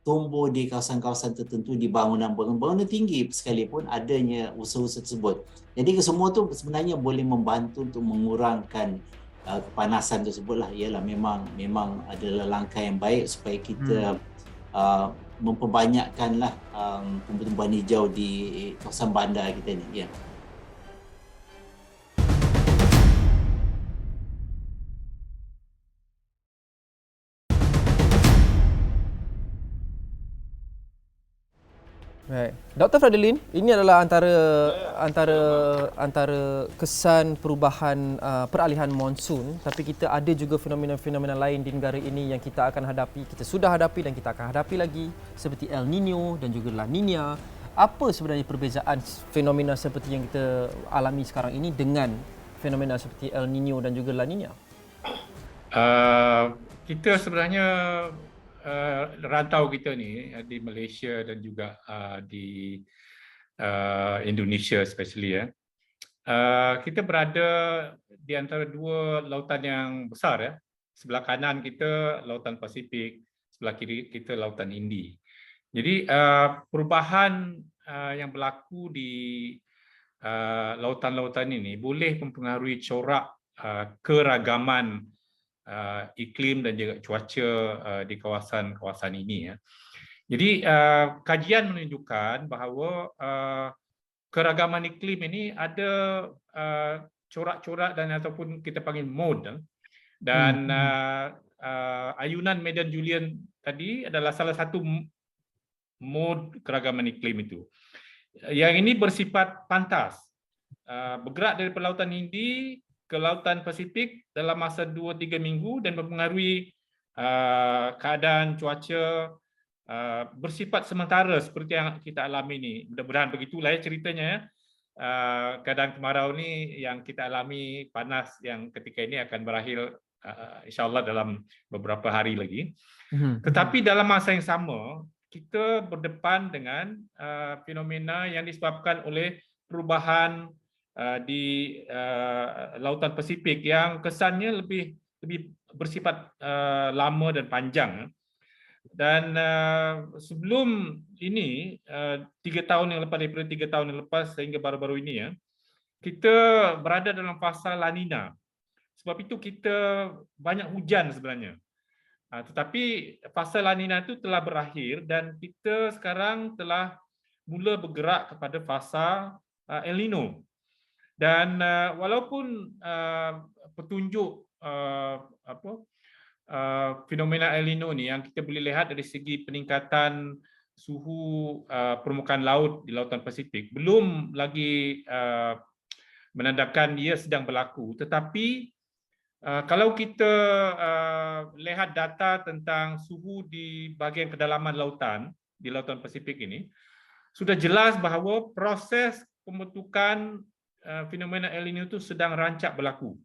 [SPEAKER 2] tumbuh di kawasan-kawasan tertentu, di bangunan tinggi sekalipun adanya usaha-usaha tersebut. Jadi kesemua tu sebenarnya boleh membantu untuk mengurangkan kepanasan tersebutlah. Ialah memang adalah langkah yang baik supaya kita memperbanyakkanlah tumbuh-tumbuhan hijau di kawasan bandar kita ni. Ya.
[SPEAKER 1] Right. Dr. Fadilin, ini adalah antara kesan perubahan peralihan monsun, tapi kita ada juga fenomena-fenomena lain di negara ini yang kita akan hadapi, kita sudah hadapi dan kita akan hadapi lagi, seperti El Nino dan juga La Nina. Apa sebenarnya perbezaan fenomena seperti yang kita alami sekarang ini dengan fenomena seperti El Nino dan juga La Nina?
[SPEAKER 3] Kita sebenarnya rantau kita ni di Malaysia dan juga di Indonesia especially kita berada di antara dua lautan yang besar ya. Sebelah kanan kita lautan Pasifik, sebelah kiri kita lautan Hindi. Jadi perubahan yang berlaku di lautan-lautan ini boleh mempengaruhi corak keragaman iklim dan juga cuaca di kawasan-kawasan ini ya. Jadi kajian menunjukkan bahawa keragaman iklim ini ada corak-corak dan ataupun kita panggil mode, dan ayunan Madden-Julian tadi adalah salah satu mode keragaman iklim itu. Yang ini bersifat pantas, bergerak dari lautan Hindi ke lautan Pasifik dalam masa 2-3 minggu dan mempengaruhi keadaan cuaca bersifat sementara seperti yang kita alami ini. Mudah-mudahan begitulah ya ceritanya ya. Keadaan kemarau ni yang kita alami, panas yang ketika ini akan berakhir insyaAllah dalam beberapa hari lagi. Tetapi dalam masa yang sama kita berdepan dengan fenomena yang disebabkan oleh perubahan di lautan Pasifik yang kesannya lebih bersifat lama dan panjang. Dan sebelum ini 3 tahun yang lepas, daripada 3 tahun yang lepas sehingga baru-baru ini ya, kita berada dalam fasa La Nina. Sebab itu kita banyak hujan sebenarnya. Tetapi fasa La Nina itu telah berakhir dan kita sekarang telah mula bergerak kepada fasa El Nino. Dan walaupun petunjuk fenomena El Nino ni yang kita boleh lihat dari segi peningkatan suhu permukaan laut di lautan Pasifik belum lagi menandakan dia sedang berlaku, tetapi kalau kita lihat data tentang suhu di bahagian kedalaman lautan di lautan Pasifik ini, sudah jelas bahawa proses pembentukan fenomena El Nino itu sedang rancak berlaku.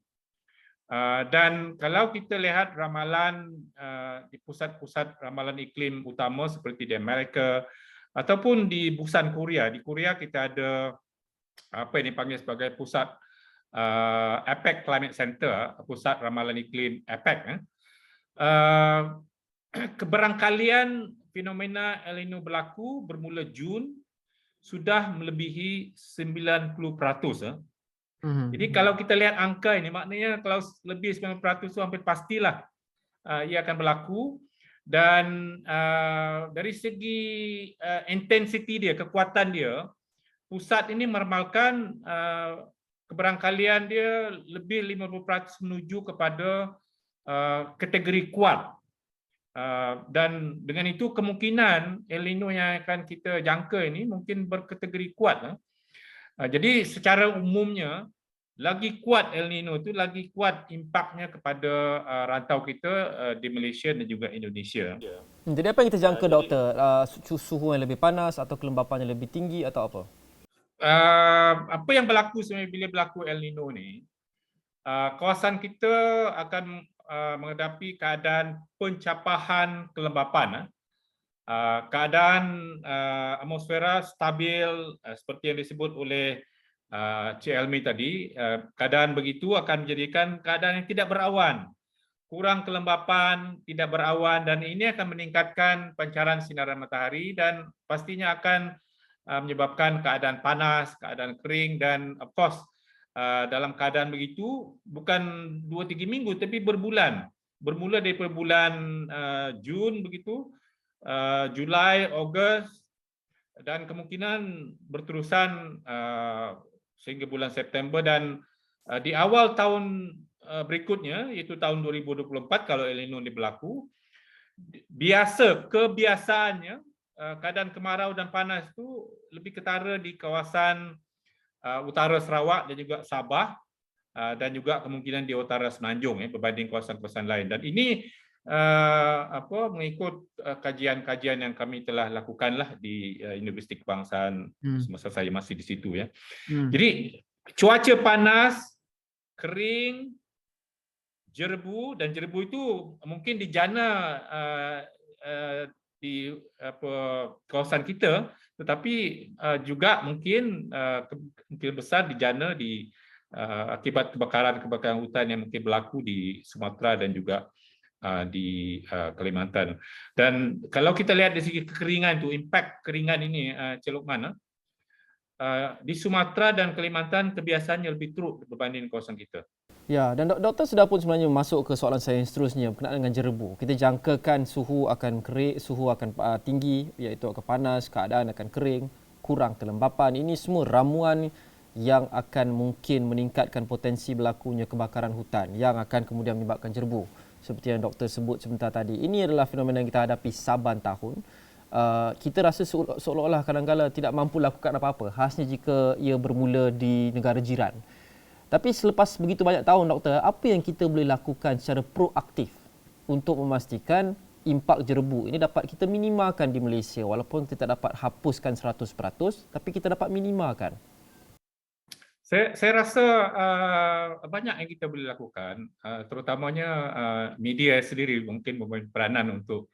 [SPEAKER 3] Dan kalau kita lihat ramalan di pusat-pusat ramalan iklim utama seperti di Amerika ataupun di Busan Korea. Di Korea kita ada apa yang dipanggil sebagai pusat APEC Climate Center, Pusat Ramalan Iklim APEC, keberangkalian fenomena El Nino berlaku bermula Jun sudah melebihi 90%. Jadi kalau kita lihat angka ini, maknanya kalau lebih 90% itu hampir pastilah ia akan berlaku. Dan dari segi intensity dia, kekuatan dia, pusat ini meramalkan keberangkalian dia lebih 50% menuju kepada kategori kuat. Dan dengan itu kemungkinan El Nino yang akan kita jangka ini mungkin berkategori kuat. Jadi secara umumnya, lagi kuat El Nino itu, lagi kuat impaknya kepada rantau kita di Malaysia dan juga Indonesia.
[SPEAKER 1] Jadi apa yang kita jangka, Doktor? Suhu yang lebih panas atau kelembapan yang lebih tinggi atau apa?
[SPEAKER 3] Apa yang berlaku sebenarnya bila berlaku El Nino ni, kawasan kita akan menghadapi keadaan pencapahan kelembapan. Keadaan atmosfera stabil seperti yang disebut oleh Cik Elmi tadi. Keadaan begitu akan menjadikan keadaan yang tidak berawan, kurang kelembapan, tidak berawan, dan ini akan meningkatkan pancaran sinaran matahari dan pastinya akan menyebabkan keadaan panas, keadaan kering, dan of course dalam keadaan begitu bukan 2-3 minggu tapi berbulan. Bermula dari bulan Jun begitu, Julai, Ogos, dan kemungkinan berterusan sehingga bulan September, dan di awal tahun berikutnya iaitu tahun 2024 kalau El Nino ini berlaku, kebiasaannya keadaan kemarau dan panas itu lebih ketara di kawasan utara Sarawak dan juga Sabah, dan juga kemungkinan di utara Semenanjung berbanding kawasan-kawasan lain. Dan ini mengikut kajian-kajian yang kami telah lakukanlah di Universiti Kebangsaan semasa saya masih di situ ya. Jadi cuaca panas, kering, jerebu, dan jerebu itu mungkin dijana di kawasan kita, tetapi juga mungkin besar dijana di akibat kebakaran hutan yang mungkin berlaku di Sumatera dan juga di Kalimantan. Dan kalau kita lihat dari segi kekeringan itu, impak keringan ini, Cik Luqman, di Sumatera dan Kalimantan kebiasaannya lebih teruk berbanding kawasan kita.
[SPEAKER 1] Ya, dan doktor sudah pun sebenarnya masuk ke soalan saya yang seterusnya berkenaan dengan jerebu. Kita jangkakan suhu akan kering, suhu akan tinggi, iaitu akan panas, keadaan akan kering, kurang kelembapan. Ini semua ramuan yang akan mungkin meningkatkan potensi berlakunya kebakaran hutan yang akan kemudian menyebabkan jerebu. Seperti yang doktor sebut sebentar tadi. Ini adalah fenomena yang kita hadapi saban tahun. Kita rasa seolah-olah kadang-kadang tidak mampu lakukan apa-apa, khasnya jika ia bermula di negara jiran. Tapi selepas begitu banyak tahun, doktor, apa yang kita boleh lakukan secara proaktif untuk memastikan impak jerebu ini dapat kita minimalkan di Malaysia, walaupun kita tak dapat hapuskan 100%, tapi kita dapat minimalkan?
[SPEAKER 3] Saya rasa banyak yang kita boleh lakukan, terutamanya media sendiri mungkin mempunyai peranan untuk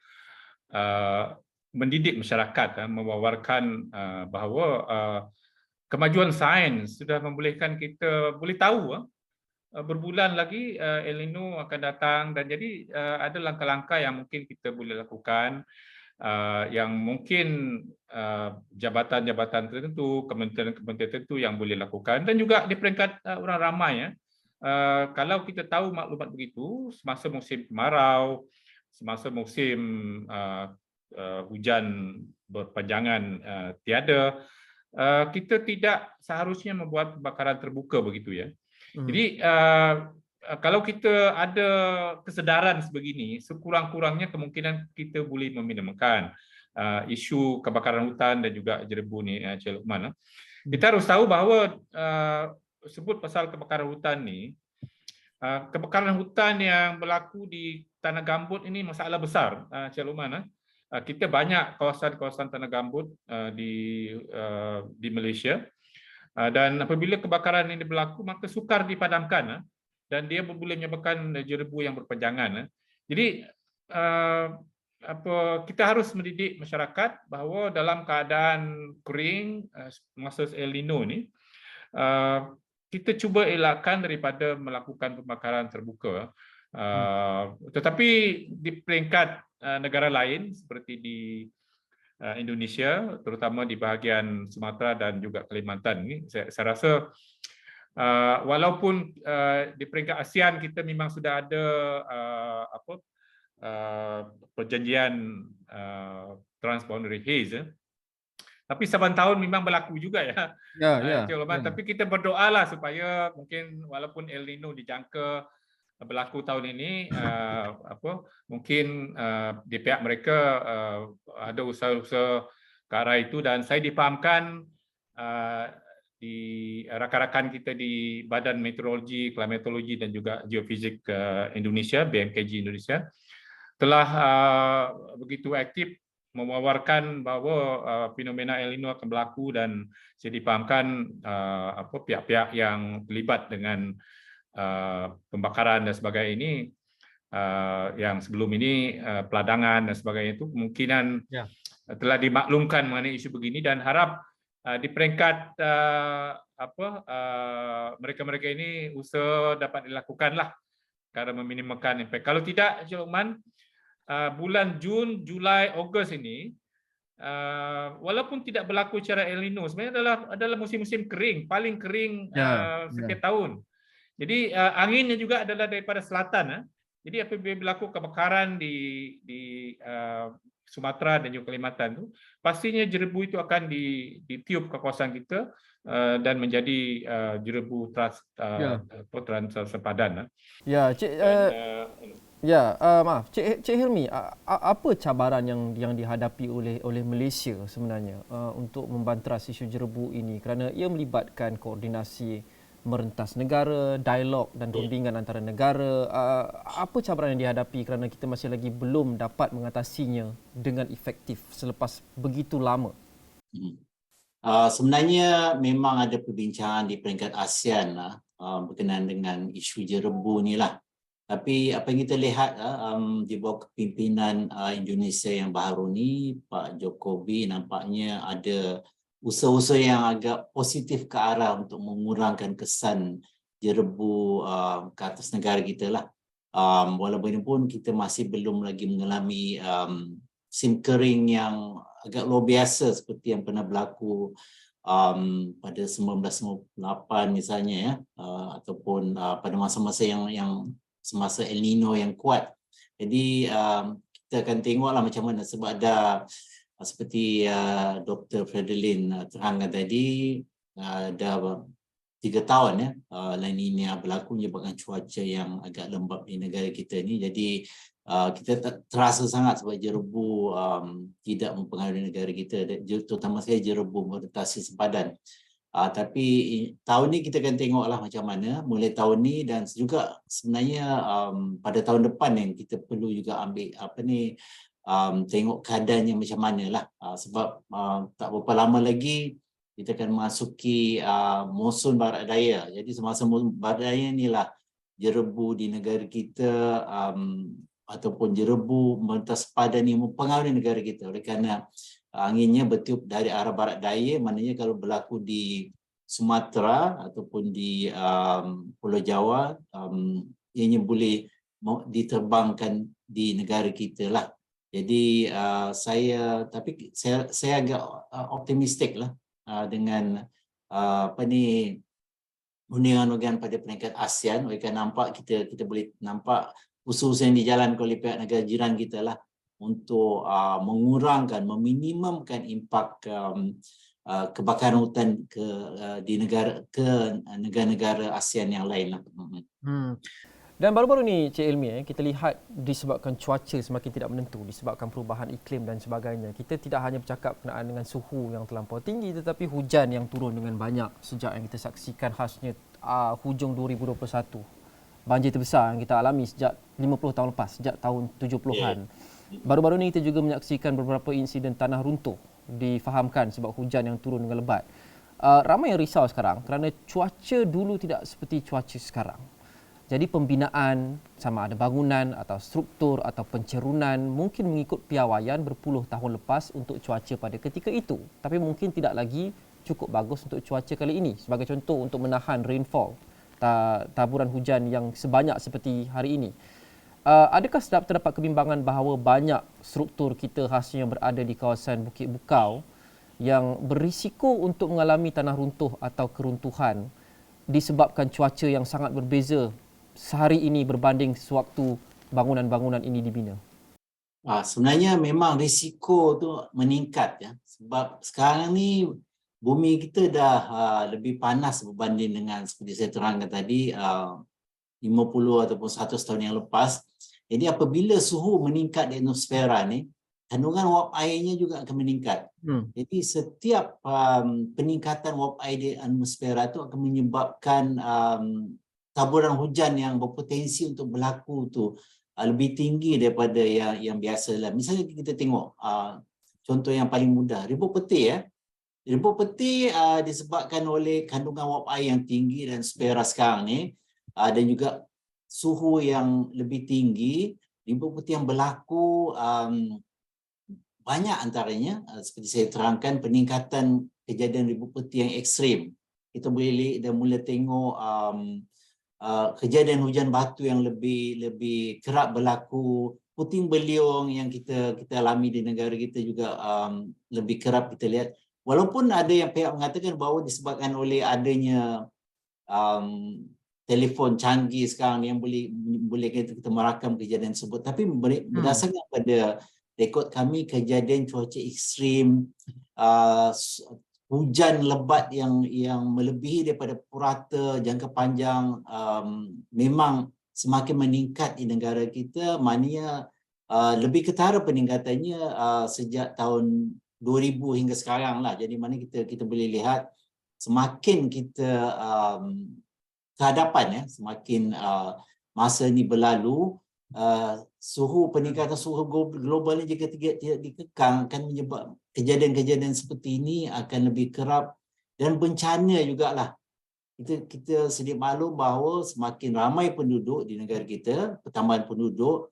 [SPEAKER 3] mendidik masyarakat, mewawarkan bahawa kemajuan sains sudah membolehkan kita boleh tahu berbulan lagi El Nino akan datang, dan jadi ada langkah-langkah yang mungkin kita boleh lakukan, yang mungkin jabatan-jabatan tertentu, kementerian-kementerian tertentu yang boleh lakukan, dan juga di peringkat orang ramai ya. Kalau kita tahu maklumat begitu semasa musim kemarau, semasa musim hujan berpanjangan tiada, kita tidak seharusnya membuat kebakaran terbuka begitu ya. Jadi kalau kita ada kesedaran sebegini, sekurang-kurangnya kemungkinan kita boleh meminimalkan isu kebakaran hutan dan juga jerebu ni, Cik Luqman. Kita harus tahu bahawa sebut pasal kebakaran hutan ni, kebakaran hutan yang berlaku di tanah gambut ini masalah besar, Cik Luqman. Kita banyak kawasan-kawasan tanah gambut di Malaysia, dan apabila kebakaran ini berlaku maka sukar dipadamkan, dan dia boleh menyebabkan jerebu yang berpanjangan. Jadi kita harus mendidik masyarakat bahawa dalam keadaan kering masa El Nino ni, kita cuba elakkan daripada melakukan pembakaran terbuka. Tetapi di peringkat negara lain seperti di Indonesia, terutama di bahagian Sumatera dan juga Kalimantan ini, saya rasa walaupun di peringkat ASEAN kita memang sudah ada perjanjian transboundary haze, tapi saban tahun memang berlaku juga ya. Encik Loman. Tapi kita berdoalah supaya mungkin walaupun El Nino dijangka berlaku tahun ini, mungkin di pihak mereka ada usaha-usaha ke arah itu, dan saya difahamkan di rakan-rakan kita di Badan Meteorologi, Klimatologi dan juga Geofisik Indonesia, BMKG Indonesia, telah begitu aktif mewawarkan bahawa fenomena El Nino akan berlaku, dan saya difahamkan pihak-pihak yang terlibat dengan pembakaran dan sebagainya ini, yang sebelum ini peladangan dan sebagainya itu kemungkinan telah dimaklumkan mengenai isu begini, dan harap di peringkat mereka-mereka ini usaha dapat dilakukanlah kerana meminimalkan impak. Kalau tidak, Encik Luqman, bulan Jun, Julai, Ogos ini, walaupun tidak berlaku secara El Nino, sebenarnya adalah musim-musim kering, paling kering setiap tahun. Jadi anginnya juga adalah daripada selatan. Jadi apabila berlaku kebakaran di Sumatera dan juga Kalimantan itu, pastinya jerebu itu akan ditiup ke kawasan kita dan menjadi jerebu sempadan.
[SPEAKER 1] Ya, Cik, maaf, Cik Hilmi, apa cabaran yang dihadapi oleh Malaysia sebenarnya untuk membanteras isu jerebu ini, kerana ia melibatkan koordinasi merentas negara, dialog dan rundingan antara negara. Apa cabaran yang dihadapi kerana kita masih lagi belum dapat mengatasinya dengan efektif selepas begitu lama?
[SPEAKER 2] Sebenarnya memang ada perbincangan di peringkat ASEAN berkenaan dengan isu jerebu ni lah. Tapi apa yang kita lihat di bawah kepimpinan Indonesia yang baru ni, Pak Jokowi, nampaknya ada usaha-usaha yang agak positif ke arah untuk mengurangkan kesan jerebu ke atas negara kita lah. Walaupun kita masih belum lagi mengalami musim kering yang agak luar biasa seperti yang pernah berlaku pada 1998 misalnya ya, ataupun pada masa-masa yang semasa El Nino yang kuat. Jadi kita akan tengoklah macam mana, sebab ada seperti Dr. Frederlin terangkan tadi, dah 3 tahun ya La Nina berlaku menyebabkan cuaca yang agak lembap di negara kita ni. Jadi kita terasa sangat sebab jerebu tidak mempengaruhi negara kita, terutama sekali jerebu merentasi sempadan. Tapi tahun ni kita akan tengoklah macam mana mulai tahun ni, dan juga sebenarnya pada tahun depan yang kita perlu juga ambil tengok keadaannya macam mana lah, sebab tak berapa lama lagi kita akan memasuki monsun barat daya. Jadi semasa barat daya inilah jerebu di negara kita ataupun jerebu merentas sempadan ini mempengaruhi negara kita, oleh kerana anginnya bertiup dari arah barat daya. Maknanya kalau berlaku di Sumatera ataupun di Pulau Jawa, ianya boleh diterbangkan di negara kita lah. Jadi saya agak optimistik lah dengan undian-undian pada peringkat ASEAN. Oleh kerana nampak kita boleh nampak usaha-usaha yang dijalankan oleh pihak negara jiran kita lah untuk mengurangkan, meminimumkan impak kebakaran hutan di negara-negara ASEAN yang lain lah.
[SPEAKER 1] Dan baru-baru ni Cik Hilmi, kita lihat disebabkan cuaca semakin tidak menentu, disebabkan perubahan iklim dan sebagainya, kita tidak hanya bercakap berkenaan dengan suhu yang terlampau tinggi, tetapi hujan yang turun dengan banyak sejak yang kita saksikan khasnya hujung 2021. Banjir terbesar yang kita alami sejak 50 tahun lepas, sejak tahun 70-an. Baru-baru ni kita juga menyaksikan beberapa insiden tanah runtuh, difahamkan sebab hujan yang turun dengan lebat. Ramai yang risau sekarang kerana cuaca dulu tidak seperti cuaca sekarang. Jadi pembinaan sama ada bangunan atau struktur atau pencerunan mungkin mengikut piawaian berpuluh tahun lepas untuk cuaca pada ketika itu. Tapi mungkin tidak lagi cukup bagus untuk cuaca kali ini. Sebagai contoh untuk menahan rainfall, taburan hujan yang sebanyak seperti hari ini. Adakah terdapat kebimbangan bahawa banyak struktur kita khasnya yang berada di kawasan Bukit Bukau yang berisiko untuk mengalami tanah runtuh atau keruntuhan disebabkan cuaca yang sangat berbeza sehari ini berbanding sewaktu bangunan-bangunan ini dibina?
[SPEAKER 2] Sebenarnya memang risiko tu meningkat ya, sebab sekarang ni bumi kita dah lebih panas berbanding dengan seperti saya terangkan tadi 50 ataupun 100 tahun yang lepas. Jadi apabila suhu meningkat di atmosfera ni, kandungan wap airnya juga akan meningkat. Jadi setiap peningkatan wap air di atmosfera itu akan menyebabkan taburan hujan yang berpotensi untuk berlaku tu lebih tinggi daripada yang biasalah. Misalnya kita tengok contoh yang paling mudah, ribut peti ya. Ribut peti disebabkan oleh kandungan wap air yang tinggi dan atmosfera sekarang ni dan juga suhu yang lebih tinggi. Ribut peti yang berlaku banyak antaranya seperti saya terangkan peningkatan kejadian ribut peti yang ekstrim. Kita boleh mula tengok kejadian hujan batu yang lebih kerap berlaku, puting beliung yang kita alami di negara kita juga lebih kerap kita lihat. Walaupun ada yang pihak mengatakan bahawa disebabkan oleh adanya telefon canggih sekarang yang boleh kita merakam kejadian tersebut, tapi berdasarkan pada rekod kami, kejadian cuaca ekstrim, hujan lebat yang melebihi daripada purata jangka panjang memang semakin meningkat di negara kita. Maknanya lebih ketara peningkatannya sejak tahun 2000 hingga sekarang lah. Jadi mana kita boleh lihat semakin kita kehadapan ya, semakin masa ni berlalu, peningkatan suhu global ni jika tidak dikekang akan menyebab kejadian-kejadian seperti ini akan lebih kerap dan bencana jugalah. Kita sedia maklum bahawa semakin ramai penduduk di negara kita, pertambahan penduduk,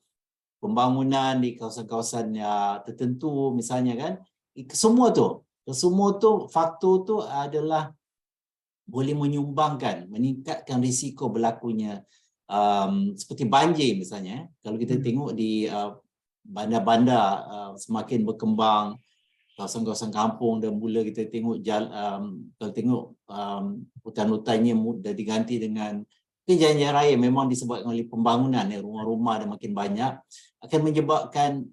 [SPEAKER 2] pembangunan di kawasan-kawasan tertentu misalnya kan, semua tu faktor tu adalah boleh menyumbangkan, meningkatkan risiko berlakunya seperti banjir misalnya. Kalau kita tengok di bandar-bandar semakin berkembang, kawasan-kawasan kampung dan mula kita tengok kalau tengok hutan-hutannya dah diganti dengan jalan raya, memang disebabkan oleh pembangunan rumah-rumah dah makin banyak, akan menyebabkan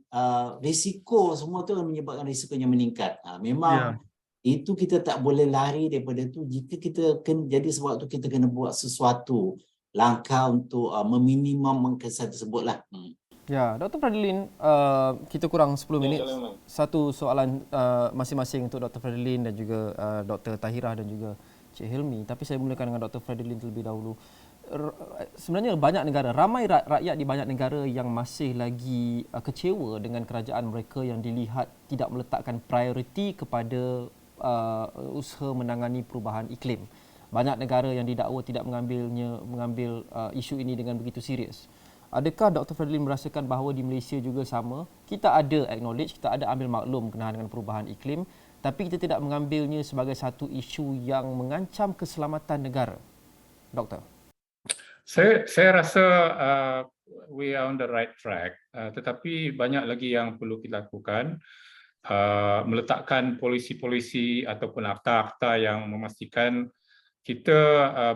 [SPEAKER 2] risiko semua tu akan menyebabkan risikonya meningkat. Memang itu kita tak boleh lari daripada tu. Jika kita jadi sebab tu kita kena buat sesuatu langkah untuk meminimum kesan tersebut lah.
[SPEAKER 1] Ya, Dr. Fadlin, kita kurang 10 minit. Satu soalan masing-masing untuk Dr. Fadlin dan juga Dr. Tahirah dan juga Cik Hilmi. Tapi saya mulakan dengan Dr. Fadlin terlebih dahulu. Sebenarnya banyak negara, ramai rakyat di banyak negara yang masih lagi kecewa dengan kerajaan mereka yang dilihat tidak meletakkan prioriti kepada usaha menangani perubahan iklim. Banyak negara yang didakwa tidak mengambil isu ini dengan begitu serius. Adakah Dr. Fadlin merasakan bahawa di Malaysia juga sama? Kita ada acknowledge, kita ada ambil maklum berkenaan dengan perubahan iklim, tapi kita tidak mengambilnya sebagai satu isu yang mengancam keselamatan negara. Doktor.
[SPEAKER 3] Saya rasa we are on the right track, tetapi banyak lagi yang perlu kita lakukan. Meletakkan polisi-polisi ataupun akta-akta yang memastikan kita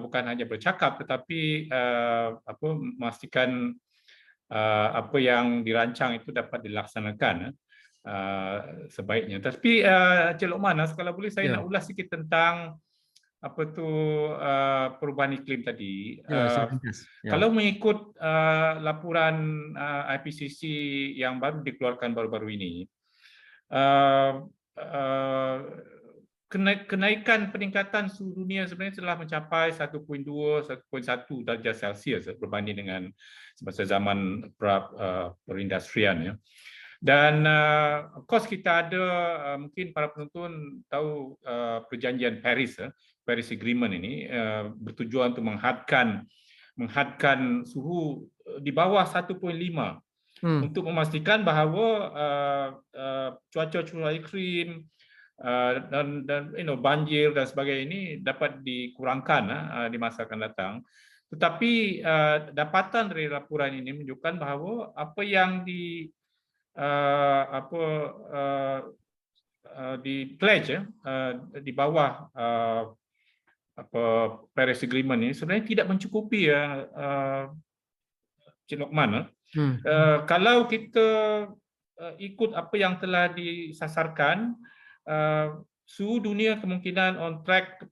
[SPEAKER 3] bukan hanya bercakap tetapi memastikan apa yang dirancang itu dapat dilaksanakan sebaiknya. Tapi Encik Lokman, kalau boleh saya nak ulas sikit tentang perubahan iklim tadi. Kalau mengikut laporan IPCC yang baru dikeluarkan baru-baru ini, kenaikan peningkatan suhu dunia sebenarnya telah mencapai 1.2-1.1 darjah Celsius berbanding dengan semasa zaman perindustrian ya. Dan of course kita ada mungkin para penonton tahu perjanjian Paris Agreement ini bertujuan untuk menghadkan suhu di bawah 1.5 untuk memastikan bahawa cuaca iklim dan banjir dan sebagainya ini dapat dikurangkan di masa akan datang. Tetapi dapatan dari laporan ini menunjukkan bahawa apa yang di pledge di bawah Paris Agreement ini sebenarnya tidak mencukupi Cik Lokman. Kalau kita ikut apa yang telah disasarkan, suhu dunia kemungkinan on track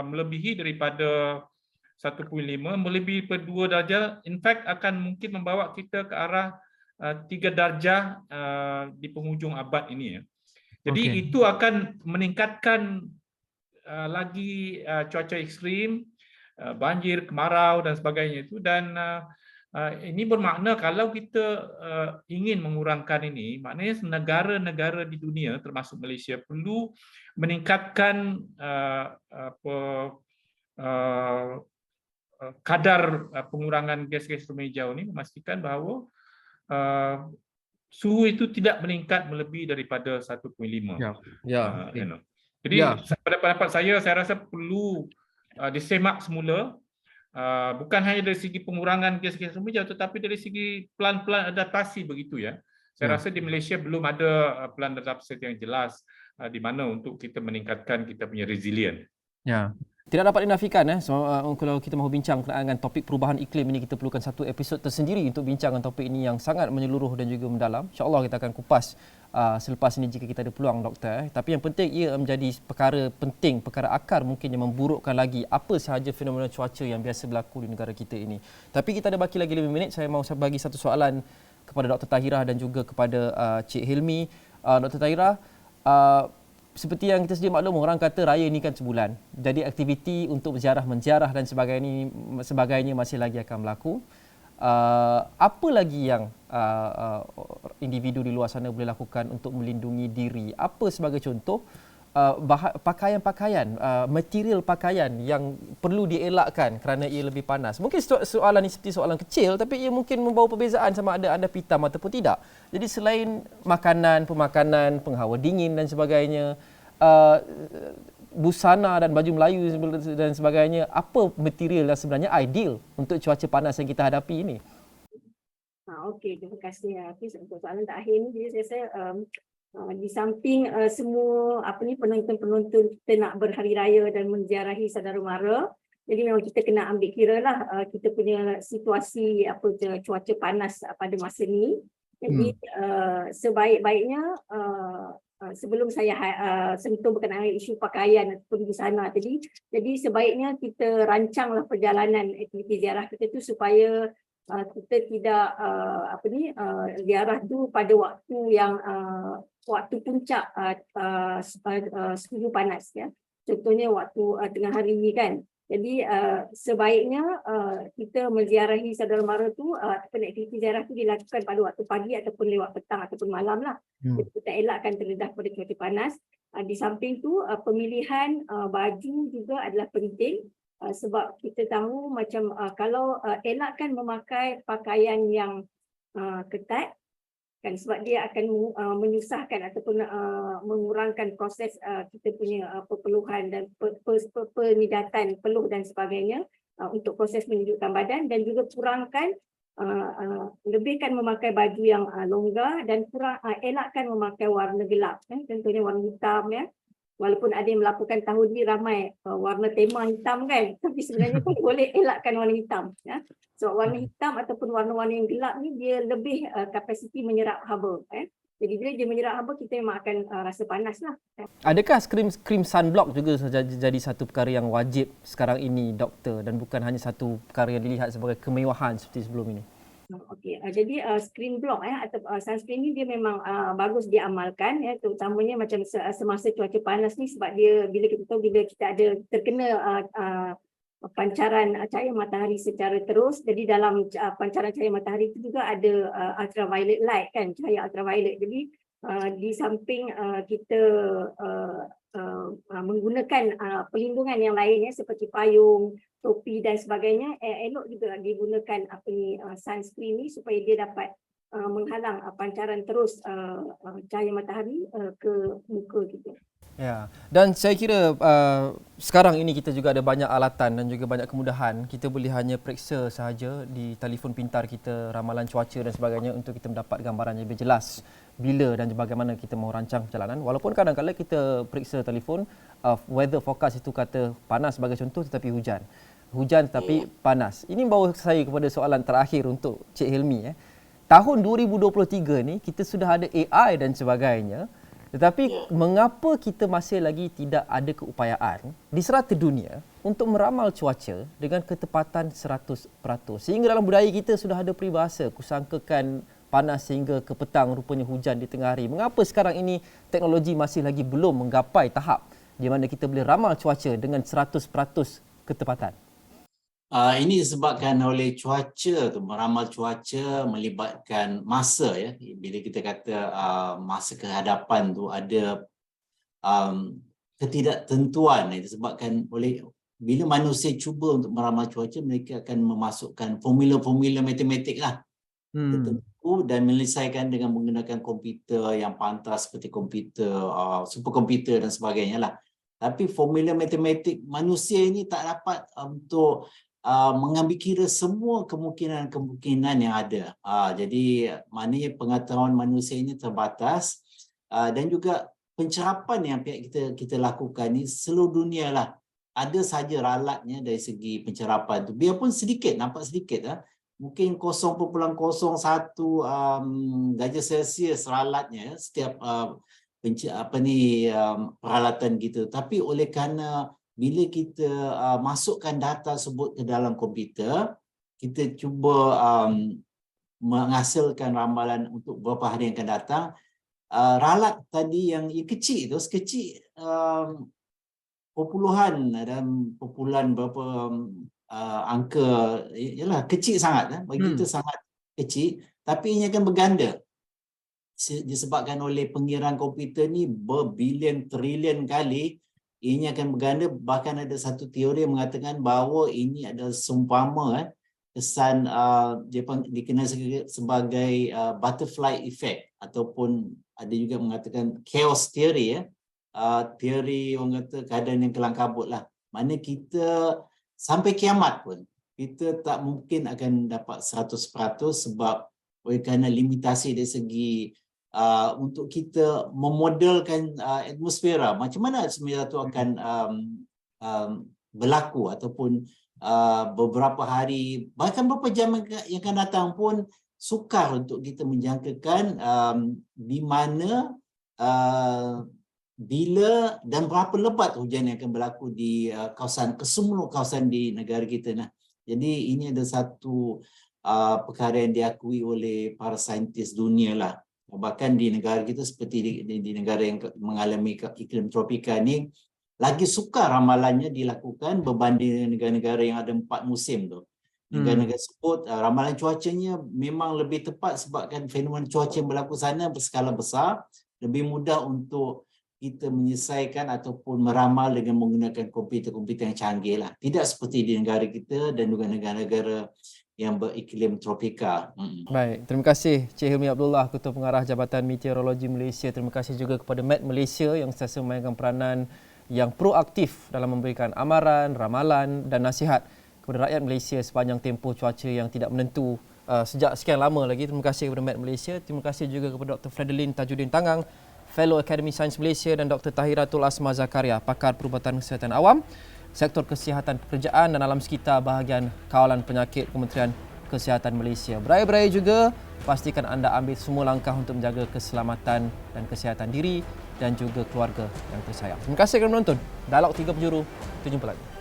[SPEAKER 3] melebihi daripada 1.5, melebihi 2 darjah, in fact akan mungkin membawa kita ke arah 3 darjah di penghujung abad ini. Jadi itu akan meningkatkan lagi cuaca ekstrim, banjir, kemarau dan sebagainya itu, dan ini bermakna kalau kita ingin mengurangkan ini, maknanya negara-negara di dunia termasuk Malaysia perlu meningkatkan kadar pengurangan gas-gas rumah hijau ini, memastikan bahawa suhu itu tidak meningkat melebihi daripada 1.5. Jadi pada pendapat saya rasa perlu disemak semula, bukan hanya dari segi pengurangan gas-gas rumah hijau, tetapi dari segi pelan-pelan adaptasi begitu ya. Saya rasa di Malaysia belum ada pelan adaptasi yang jelas di mana untuk kita meningkatkan kita punya resilient.
[SPEAKER 1] Tidak dapat dinafikan kalau kita mahu bincang dengan topik perubahan iklim ini, kita perlukan satu episod tersendiri untuk bincang topik ini yang sangat menyeluruh dan juga mendalam. InsyaAllah kita akan kupas selepas ini jika kita ada peluang, Doktor. Tapi yang penting ia menjadi perkara penting, perkara akar mungkin yang memburukkan lagi apa sahaja fenomena cuaca yang biasa berlaku di negara kita ini. Tapi kita ada baki lagi 5 minit, saya mahu bagi satu soalan kepada Dr. Tahirah dan juga kepada Cik Hilmi. Dr. Tahirah, seperti yang kita sedia maklum, orang kata raya ini kan sebulan. Jadi aktiviti untuk menziarah dan sebagainya masih lagi akan berlaku. Apa lagi yang individu di luar sana boleh lakukan untuk melindungi diri? Apa sebagai contoh pakaian-pakaian, material pakaian yang perlu dielakkan kerana ia lebih panas? Mungkin soalan ini seperti soalan kecil, tapi ia mungkin membawa perbezaan sama ada anda hitam ataupun tidak. Jadi selain makanan, pemakanan, penghawa dingin dan sebagainya, busana dan baju Melayu dan sebagainya, apa material yang sebenarnya ideal untuk cuaca panas yang kita hadapi ini?
[SPEAKER 4] Okey, terima kasih Hafiz untuk soalan terakhir ni. Jadi saya di samping semua penonton-penonton kita nak berhari raya dan menziarahi saudara mara, jadi memang kita kena ambil kira lah kita punya situasi cuaca panas pada masa ni. Jadi sebaik-baiknya sebelum saya sentuh berkenaan isu pakaian ataupun busana tadi, jadi sebaiknya kita rancanglah perjalanan aktiviti ziarah kita tu supaya kita tidak ziarah tu pada waktu yang waktu puncak suhu panas ya. Contohnya waktu tengah hari ni kan. Jadi sebaiknya kita menziarahi saudara mara tu aktiviti ziarah tu dilakukan pada waktu pagi ataupun lewat petang ataupun malam lah. Jadi kita elakkan terdedah pada cuaca panas. Di samping tu pemilihan baju juga adalah penting. Sebab kita tahu macam kalau elakkan memakai pakaian yang ketat kan, sebab dia akan menyusahkan ataupun mengurangkan proses kita punya perpeluhan dan penidatan peluh dan sebagainya untuk proses menyejukkan badan, dan juga kurangkan lebihkan memakai baju yang longgar dan elakkan memakai warna gelap contohnya warna hitam ya. Walaupun ada yang melaporkan tahun ni ramai warna tema hitam kan, tapi sebenarnya pun boleh elakkan warna hitam ya. Sebab warna hitam ataupun warna-warna yang gelap ni dia lebih kapasiti menyerap haba Jadi bila dia menyerap haba, kita memang akan rasa panas lah.
[SPEAKER 1] Adakah krim sunblock juga jadi satu perkara yang wajib sekarang ini, Doktor, dan bukan hanya satu perkara yang dilihat sebagai kemewahan seperti sebelum ini?
[SPEAKER 4] Okey, jadi screen block atau sunscreen ni dia memang bagus diamalkan ya, terutamanya macam semasa cuaca panas ni, sebab dia bila kita ada terkena pancaran cahaya matahari secara terus, jadi dalam pancaran cahaya matahari itu juga ada ultraviolet light kan, cahaya ultraviolet. Jadi di samping kita menggunakan perlindungan yang lainnya seperti payung, topi dan sebagainya, elok juga digunakan sunscreen ni supaya dia dapat menghalang pancaran terus cahaya matahari ke muka kita.
[SPEAKER 1] Ya, dan saya kira sekarang ini kita juga ada banyak alatan dan juga banyak kemudahan. Kita boleh hanya periksa sahaja di telefon pintar kita ramalan cuaca dan sebagainya untuk kita mendapat gambaran yang lebih jelas bila dan bagaimana kita mahu rancang perjalanan. Walaupun kadang-kadang kita periksa telefon, weather forecast itu kata panas sebagai contoh tetapi hujan. Hujan tetapi panas. Ini membawa saya kepada soalan terakhir untuk Cik Hilmi. Tahun 2023 ni kita sudah ada AI dan sebagainya. Tetapi mengapa kita masih lagi tidak ada keupayaan di serata dunia untuk meramal cuaca dengan ketepatan 100%? Sehingga dalam budaya kita sudah ada peribahasa, kusangkakan panas sehingga ke petang rupanya hujan di tengah hari. Mengapa sekarang ini teknologi masih lagi belum menggapai tahap di mana kita boleh ramal cuaca dengan 100% ketepatan?
[SPEAKER 2] Ini disebabkan oleh cuaca tu, meramal cuaca melibatkan masa ya. Bila kita kata masa kehadapan tu ada ketidaktentuan, disebabkan oleh bila manusia cuba untuk meramal cuaca, mereka akan memasukkan formula-formula matematik lah tertentu dan menyelesaikan dengan menggunakan komputer yang pantas seperti komputer superkomputer dan sebagainya lah. Tapi formula matematik manusia ini tak dapat untuk mengambil kira semua kemungkinan yang ada. Jadi maknanya pengetahuan manusia ini terbatas dan juga pencerapan yang pihak kita lakukan ni seluruh dunia lah. Ada saja ralatnya dari segi pencerapan tu. Biarpun sedikit, nampak sedikit lah. Mungkin 0.01 darjah Celsius ralatnya setiap peralatan gitu. Tapi oleh kerana bila kita masukkan data tersebut ke dalam komputer, kita cuba menghasilkan ramalan untuk beberapa hari yang akan datang, ralat tadi yang kecil itu, sekecil perpuluhan dan perpuluhan berapa angka, ialah kecil sangat, bagi kita sangat kecil, tapi ini akan berganda. Disebabkan oleh pengiraan komputer ni berbilion trilion kali, ini akan berganda. Bahkan ada satu teori yang mengatakan bahawa ini adalah seumpama kesan dikenal sebagai butterfly effect, ataupun ada juga mengatakan chaos theory teori orang kata keadaan yang kelang kabut lah. Mana kita sampai kiamat pun kita tak mungkin akan dapat 100% sebab oleh kerana limitasi dari segi untuk kita memodelkan atmosfera, macam mana atmosfera itu akan berlaku ataupun beberapa hari, bahkan beberapa jam yang akan datang pun sukar untuk kita menjangkakan di mana, bila dan berapa lebat hujan yang akan berlaku di kesemua kawasan di negara kita. Jadi ini ada satu perkara yang diakui oleh para saintis dunia lah. Bahkan di negara kita seperti di negara yang mengalami iklim tropika ni, lagi sukar ramalannya dilakukan berbanding negara-negara yang ada 4 musim tu. Negara-negara tersebut ramalan cuacanya memang lebih tepat sebabkan fenomena cuaca yang berlaku sana berskala besar, lebih mudah untuk kita menyelesaikan ataupun meramal dengan menggunakan komputer-komputer yang canggih lah. Tidak seperti di negara kita dan juga negara-negara yang beriklim tropika.
[SPEAKER 1] Baik, terima kasih Cik Hilmi Abdullah, Ketua Pengarah Jabatan Meteorologi Malaysia. Terima kasih juga kepada Met Malaysia yang sentiasa memainkan peranan yang proaktif dalam memberikan amaran, ramalan dan nasihat kepada rakyat Malaysia sepanjang tempoh cuaca yang tidak menentu sejak sekian lama lagi. Terima kasih kepada Met Malaysia. Terima kasih juga kepada Dr. Fredelin Tajuddin Tangang, Fellow Akademi Sains Malaysia, dan Dr. Tahiratul Asma Zakaria, Pakar Perubatan Kesihatan Awam, Sektor Kesihatan Pekerjaan dan Alam Sekitar bahagian Kawalan Penyakit Kementerian Kesihatan Malaysia. Beraya-beraya juga, pastikan anda ambil semua langkah untuk menjaga keselamatan dan kesihatan diri dan juga keluarga yang tersayang. Terima kasih kerana menonton. Dialog 3 Penjuru. Kita jumpa lagi.